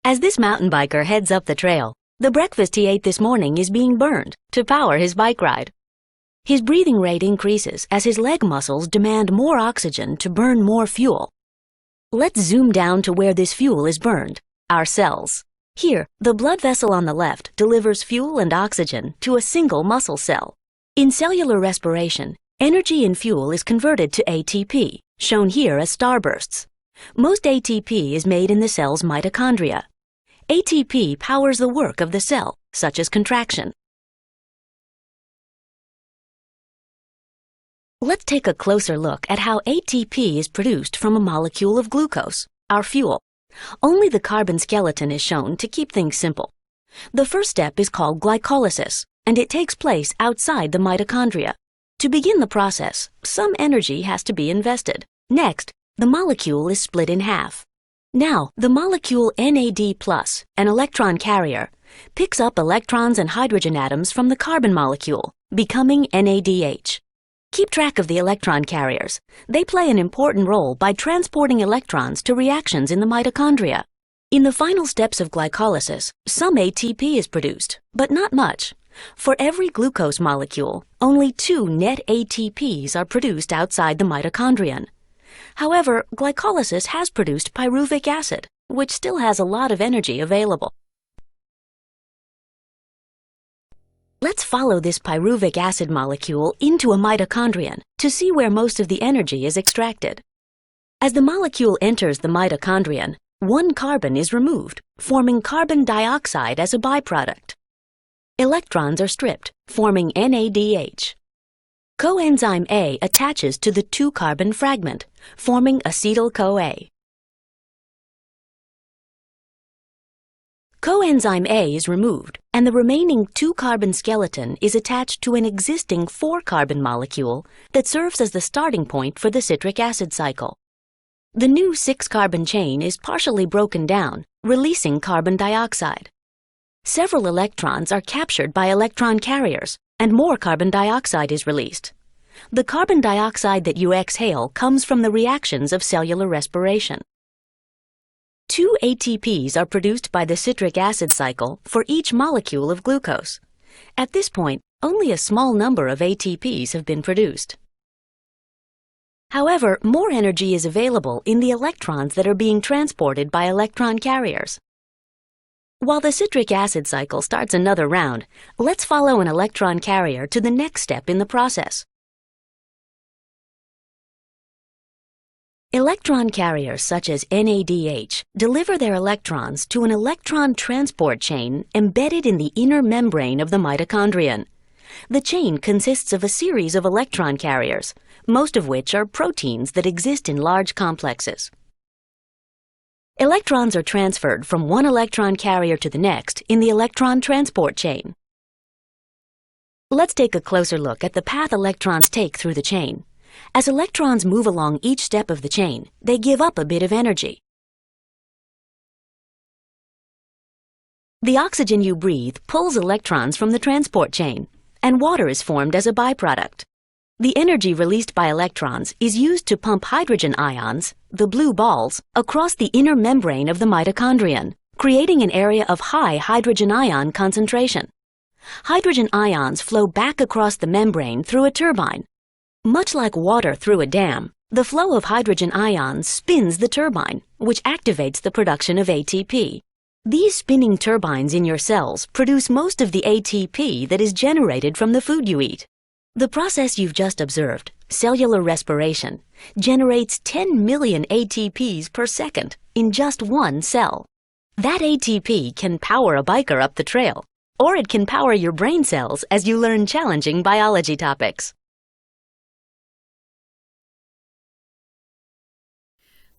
S4: As this mountain biker heads up the trail, the breakfast he ate this morning is being burned to power his bike ride. His breathing rate increases as his leg muscles demand more oxygen to burn more fuel. Let's zoom down to where this fuel is burned, our cells. Here, the blood vessel on the left delivers fuel and oxygen to a single muscle cell. In cellular respiration, energy in fuel is converted to ATP, shown here as starbursts. Most ATP is made in the cell's mitochondria. ATP powers the work of the cell, such as contraction. Let's take a closer look at how ATP is produced from a molecule of glucose, our fuel. Only the carbon skeleton is shown to keep things simple. The first step is called glycolysis, and it takes place outside the mitochondria. To begin the process, some energy has to be invested. Next, the molecule is split in half. Now, the molecule NAD+, an electron carrier, picks up electrons and hydrogen atoms from the carbon molecule, becoming NADH. Keep track of the electron carriers. They play an important role by transporting electrons to reactions in the mitochondria. In the final steps of glycolysis, some ATP is produced, but not much. For every glucose molecule, only 2 net ATPs are produced outside the mitochondrion. However, glycolysis has produced pyruvic acid, which still has a lot of energy available. Let's follow this pyruvic acid molecule into a mitochondrion to see where most of the energy is extracted. As the molecule enters the mitochondrion, 1 carbon is removed, forming carbon dioxide as a byproduct. Electrons are stripped, forming NADH. Coenzyme A attaches to the 2-carbon fragment, forming acetyl-CoA. Coenzyme A is removed, and the remaining 2-carbon skeleton is attached to an existing 4-carbon molecule that serves as the starting point for the citric acid cycle. The new 6-carbon chain is partially broken down, releasing carbon dioxide. Several electrons are captured by electron carriers, and more carbon dioxide is released. The carbon dioxide that you exhale comes from the reactions of cellular respiration. 2 ATPs are produced by the citric acid cycle for each molecule of glucose. At this point, only a small number of ATPs have been produced. However, more energy is available in the electrons that are being transported by electron carriers. While the citric acid cycle starts another round, let's follow an electron carrier to the next step in the process. Electron carriers such as NADH deliver their electrons to an electron transport chain embedded in the inner membrane of the mitochondrion. The chain consists of a series of electron carriers, most of which are proteins that exist in large complexes. Electrons are transferred from one electron carrier to the next in the electron transport chain. Let's take a closer look at the path electrons take through the chain. As electrons move along each step of the chain, they give up a bit of energy. The oxygen you breathe pulls electrons from the transport chain, and water is formed as a byproduct. The energy released by electrons is used to pump hydrogen ions, the blue balls, across the inner membrane of the mitochondrion, creating an area of high hydrogen ion concentration. Hydrogen ions flow back across the membrane through a turbine. Much like water through a dam, the flow of hydrogen ions spins the turbine, which activates the production of ATP. These spinning turbines in your cells produce most of the ATP that is generated from the food you eat. The process you've just observed, cellular respiration, generates 10 million ATPs per second in just one cell. That ATP can power a biker up the trail, or it can power your brain cells as you learn challenging biology topics.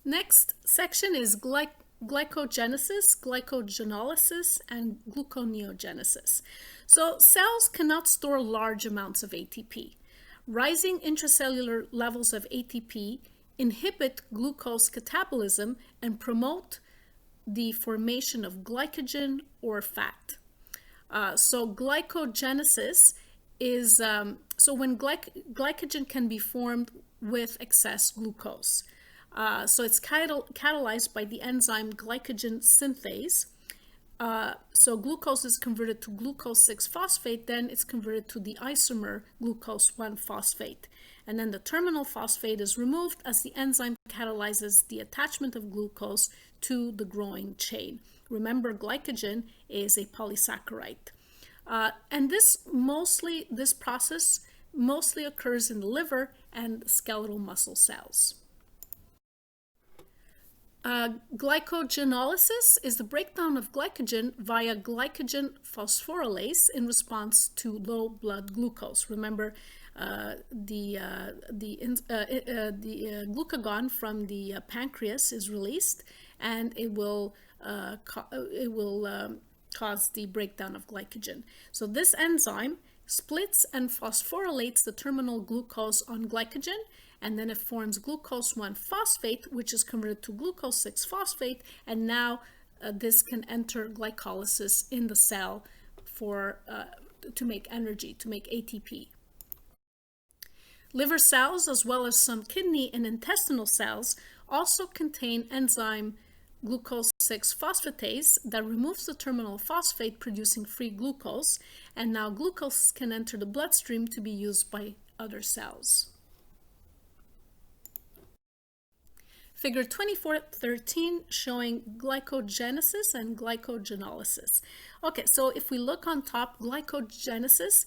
S1: Next section is glycogenesis, glycogenolysis, and gluconeogenesis. So cells cannot store large amounts of ATP. Rising intracellular levels of ATP inhibit glucose catabolism and promote the formation of glycogen or fat. So glycogenesis is when glycogen can be formed with excess glucose. So it's catalyzed by the enzyme glycogen synthase. So glucose is converted to glucose 6-phosphate, then it's converted to the isomer glucose 1-phosphate. And then the terminal phosphate is removed as the enzyme catalyzes the attachment of glucose to the growing chain. Remember, glycogen is a polysaccharide. And this process mostly occurs in the liver and skeletal muscle cells. Glycogenolysis is the breakdown of glycogen via glycogen phosphorylase in response to low blood glucose. Remember, the glucagon from the pancreas is released, and it will cause the breakdown of glycogen. So this enzyme splits and phosphorylates the terminal glucose on glycogen, and then it forms glucose 1-phosphate, which is converted to glucose 6-phosphate, and now this can enter glycolysis in the cell to make energy, to make ATP. Liver cells, as well as some kidney and intestinal cells, also contain enzyme glucose 6-phosphatase that removes the terminal phosphate, producing free glucose, and now glucose can enter the bloodstream to be used by other cells. Figure 2413 showing glycogenesis and glycogenolysis. Okay, so if we look on top, glycogenesis,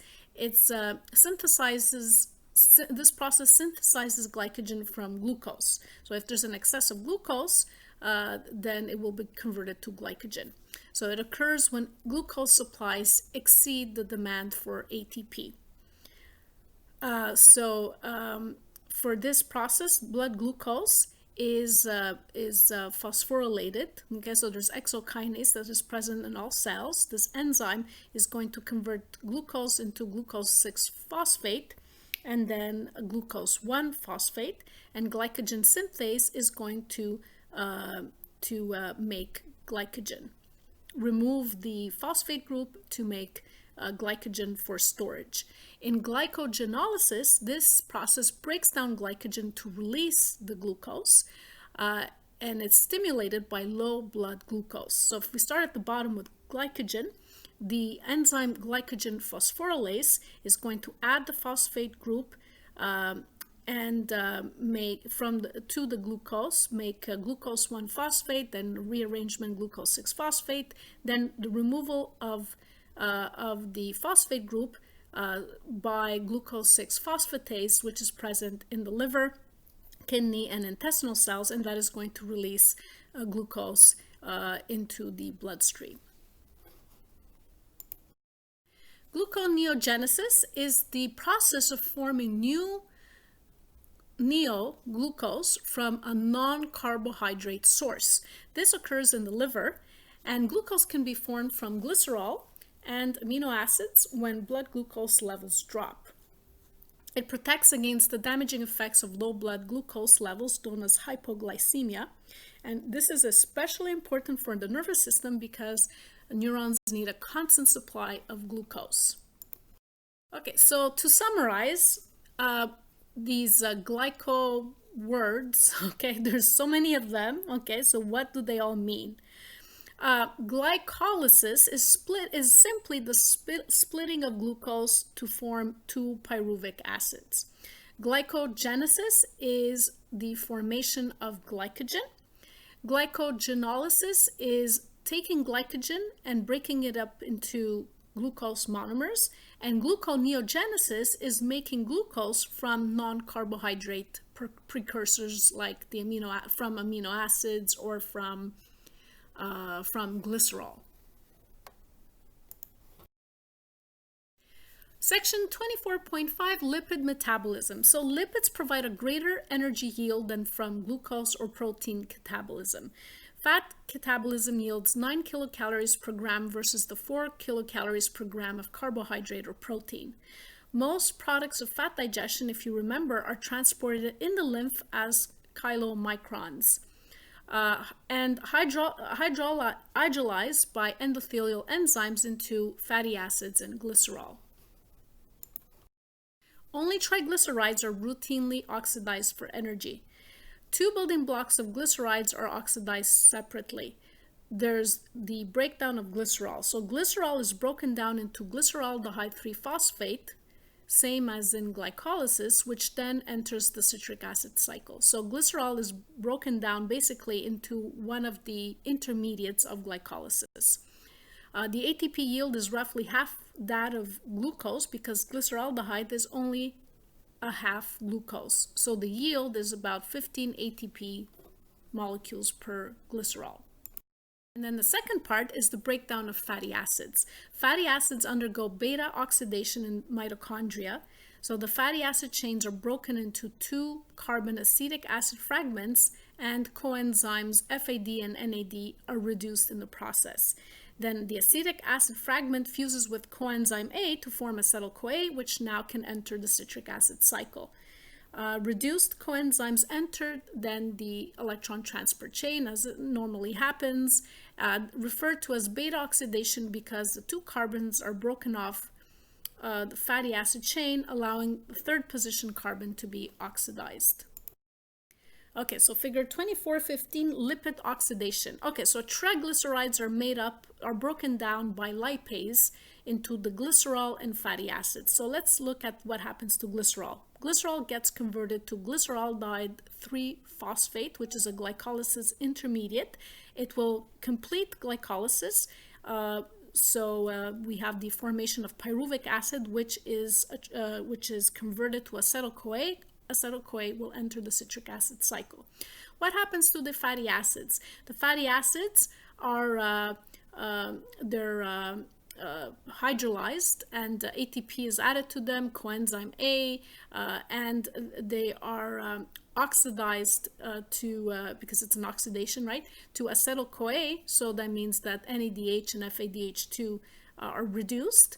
S1: this process synthesizes glycogen from glucose. So if there's an excess of glucose, then it will be converted to glycogen. So it occurs when glucose supplies exceed the demand for ATP. For this process, blood glucose is phosphorylated. Okay, so there's exokinase that is present in all cells. This enzyme is going to convert glucose into glucose 6-phosphate and then glucose 1-phosphate, and glycogen synthase is going to make glycogen. Remove the phosphate group to make glycogen for storage. In glycogenolysis, this process breaks down glycogen to release the glucose, and it's stimulated by low blood glucose. So if we start at the bottom with glycogen, the enzyme glycogen phosphorylase is going to add the phosphate group and make to the glucose, make glucose 1-phosphate, then rearrangement glucose 6-phosphate, then the removal of the phosphate group by glucose 6-phosphatase, which is present in the liver, kidney, and intestinal cells, and that is going to release glucose into the bloodstream. Gluconeogenesis is the process of forming new neo-glucose from a non-carbohydrate source. This occurs in the liver, and glucose can be formed from glycerol and amino acids when blood glucose levels drop. It protects against the damaging effects of low blood glucose levels known as hypoglycemia, and this is especially important for the nervous system because neurons need a constant supply of glucose. Okay, so to summarize these glyco words, okay, there's so many of them, okay, so what do they all mean? Glycolysis is simply the splitting of glucose to form 2 pyruvic acids. Glycogenesis is the formation of glycogen. Glycogenolysis is taking glycogen and breaking it up into glucose monomers, and gluconeogenesis is making glucose from non-carbohydrate precursors like the amino acids or from glycerol. Section 24.5, lipid metabolism. So lipids provide a greater energy yield than from glucose or protein catabolism. Fat catabolism yields 9 kilocalories per gram versus the 4 kilocalories per gram of carbohydrate or protein. Most products of fat digestion, if you remember, are transported in the lymph as chylomicrons and hydrolyzed by endothelial enzymes into fatty acids and glycerol. Only triglycerides are routinely oxidized for energy. 2 building blocks of glycerides are oxidized separately. There's the breakdown of glycerol. So glycerol is broken down into glyceraldehyde 3-phosphate, same as in glycolysis, which then enters the citric acid cycle. So glycerol is broken down basically into one of the intermediates of glycolysis. The ATP yield is roughly half that of glucose because glyceraldehyde is only a half glucose. So the yield is about 15 ATP molecules per glycerol. And then the second part is the breakdown of fatty acids. Fatty acids undergo beta oxidation in mitochondria. So the fatty acid chains are broken into 2 carbon acetic acid fragments, and coenzymes FAD and NAD are reduced in the process. Then the acetic acid fragment fuses with coenzyme A to form acetyl-CoA, which now can enter the citric acid cycle. Reduced coenzymes enter then the electron transport chain, as it normally happens, referred to as beta oxidation because the 2 carbons are broken off the fatty acid chain, allowing the 3rd position carbon to be oxidized. Okay, so figure 24.15, lipid oxidation. Okay, so triglycerides are broken down by lipase into the glycerol and fatty acids. So let's look at what happens to glycerol. Glycerol gets converted to glyceraldehyde 3-phosphate, which is a glycolysis intermediate. It will complete glycolysis. We have the formation of pyruvic acid, which is converted to acetyl-CoA. Acetyl-CoA will enter the citric acid cycle. What happens to the fatty acids? The fatty acids are hydrolyzed, and ATP is added to them, coenzyme A, and they are oxidized because it's an oxidation, right, to acetyl-CoA. So that means that NADH and FADH2 are reduced,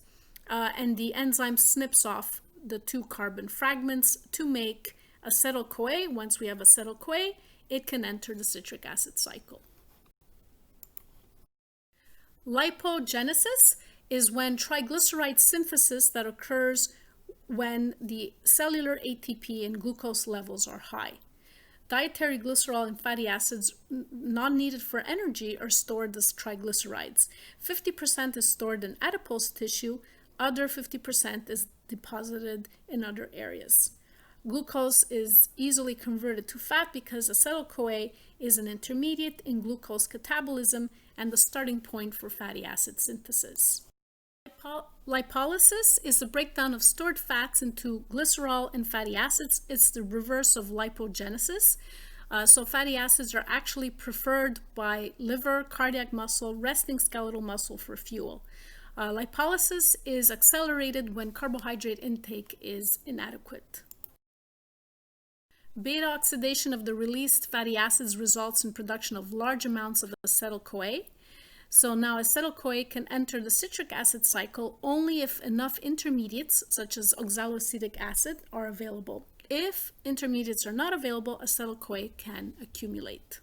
S1: and the enzyme snips off the 2 carbon fragments to make acetyl-CoA. Once we have acetyl-CoA, it can enter the citric acid cycle. Lipogenesis is when triglyceride synthesis that occurs when the cellular ATP and glucose levels are high. Dietary glycerol and fatty acids not needed for energy are stored as triglycerides. 50% is stored in adipose tissue, other 50% is deposited in other areas. Glucose is easily converted to fat because acetyl-CoA is an intermediate in glucose catabolism and the starting point for fatty acid synthesis. Lipolysis is the breakdown of stored fats into glycerol and fatty acids. It's the reverse of lipogenesis. So fatty acids are actually preferred by liver, cardiac muscle, resting skeletal muscle for fuel. Lipolysis is accelerated when carbohydrate intake is inadequate. Beta oxidation of the released fatty acids results in production of large amounts of acetyl-CoA. So now acetyl-CoA can enter the citric acid cycle only if enough intermediates, such as oxaloacetic acid, are available. If intermediates are not available, acetyl-CoA can accumulate.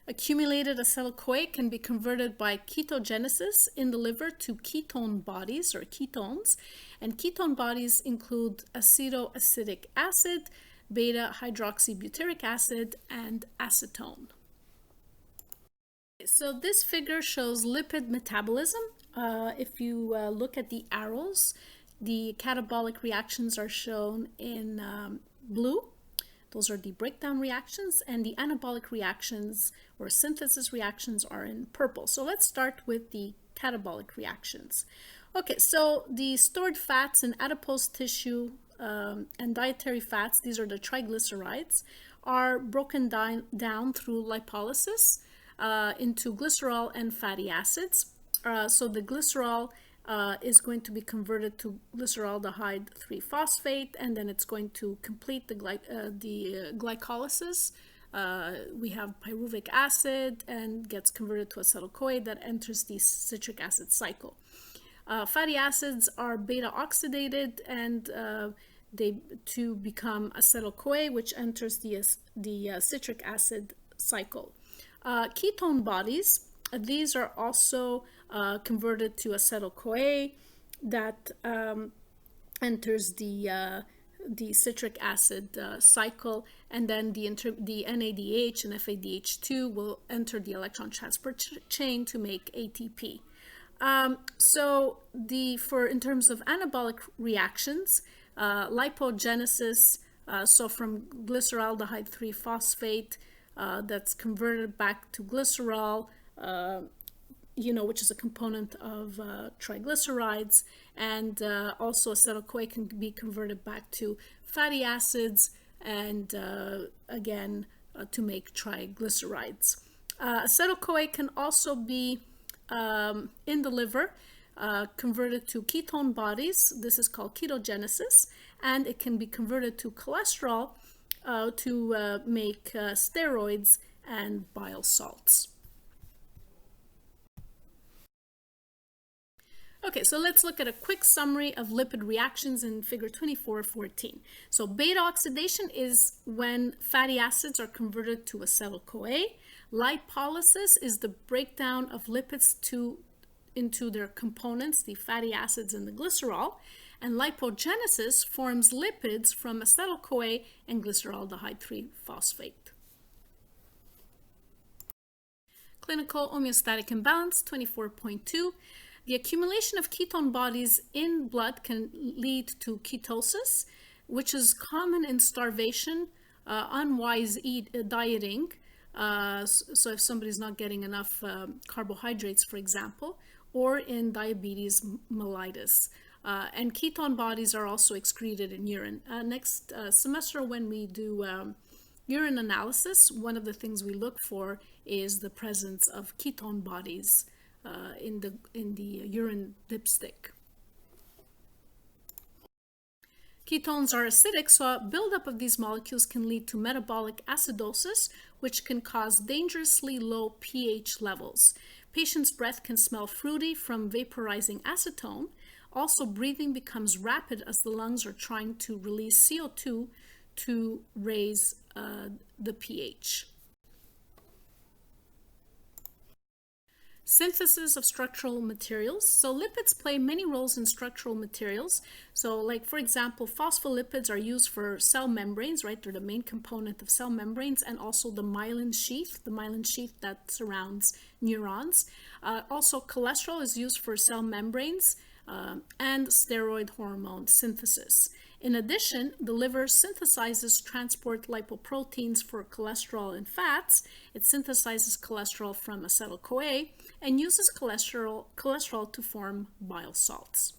S1: Accumulated acetyl-CoA can be converted by ketogenesis in the liver to ketone bodies or ketones, and ketone bodies include acetoacetic acid, beta-hydroxybutyric acid, and acetone. So this figure shows lipid metabolism. If you look at the arrows, the catabolic reactions are shown in blue. Those are the breakdown reactions, and the anabolic reactions or synthesis reactions are in purple. So let's start with the catabolic reactions. Okay, so the stored fats in adipose tissue and dietary fats, these are the triglycerides, are broken down through lipolysis into glycerol and fatty acids. So the glycerol is going to be converted to glyceraldehyde 3-phosphate, and then it's going to complete the glycolysis. We have pyruvic acid and gets converted to acetyl-CoA that enters the citric acid cycle. Fatty acids are beta oxidated and to become acetyl-CoA, which enters the citric acid cycle. Ketone bodies, these are also converted to acetyl-CoA that enters the citric acid cycle, and then the NADH and FADH2 will enter the electron transport chain to make ATP. In terms of anabolic reactions, lipogenesis, so from glyceraldehyde 3-phosphate, that's converted back to glycerol, which is a component of triglycerides, and also acetyl-CoA can be converted back to fatty acids, and again to make triglycerides. Acetyl-CoA can also be in the liver converted to ketone bodies. This is called ketogenesis, and it can be converted to cholesterol to make steroids and bile salts. Okay, so let's look at a quick summary of lipid reactions in figure 24-14. So beta oxidation is when fatty acids are converted to acetyl-CoA. Lipolysis is the breakdown of lipids into their components, the fatty acids and the glycerol. And lipogenesis forms lipids from acetyl-CoA and glyceraldehyde 3-phosphate. Clinical homeostatic imbalance 24.2. The accumulation of ketone bodies in blood can lead to ketosis, which is common in starvation, unwise dieting. So if somebody's not getting enough carbohydrates, for example, or in diabetes mellitus. And ketone bodies are also excreted in urine. Next semester, when we do urine analysis, one of the things we look for is the presence of ketone bodies in the urine dipstick. Ketones are acidic, so a buildup of these molecules can lead to metabolic acidosis, which can cause dangerously low pH levels. Patient's breath can smell fruity from vaporizing acetone. Also, breathing becomes rapid as the lungs are trying to release CO2 to raise the pH. Synthesis of structural materials. So lipids play many roles in structural materials. So like, for example, phospholipids are used for cell membranes, right? They're the main component of cell membranes, and also the myelin sheath that surrounds neurons. Also, cholesterol is used for cell membranes and steroid hormone synthesis. In addition, the liver synthesizes transport lipoproteins for cholesterol and fats. It synthesizes cholesterol from acetyl-CoA and uses cholesterol to form bile salts.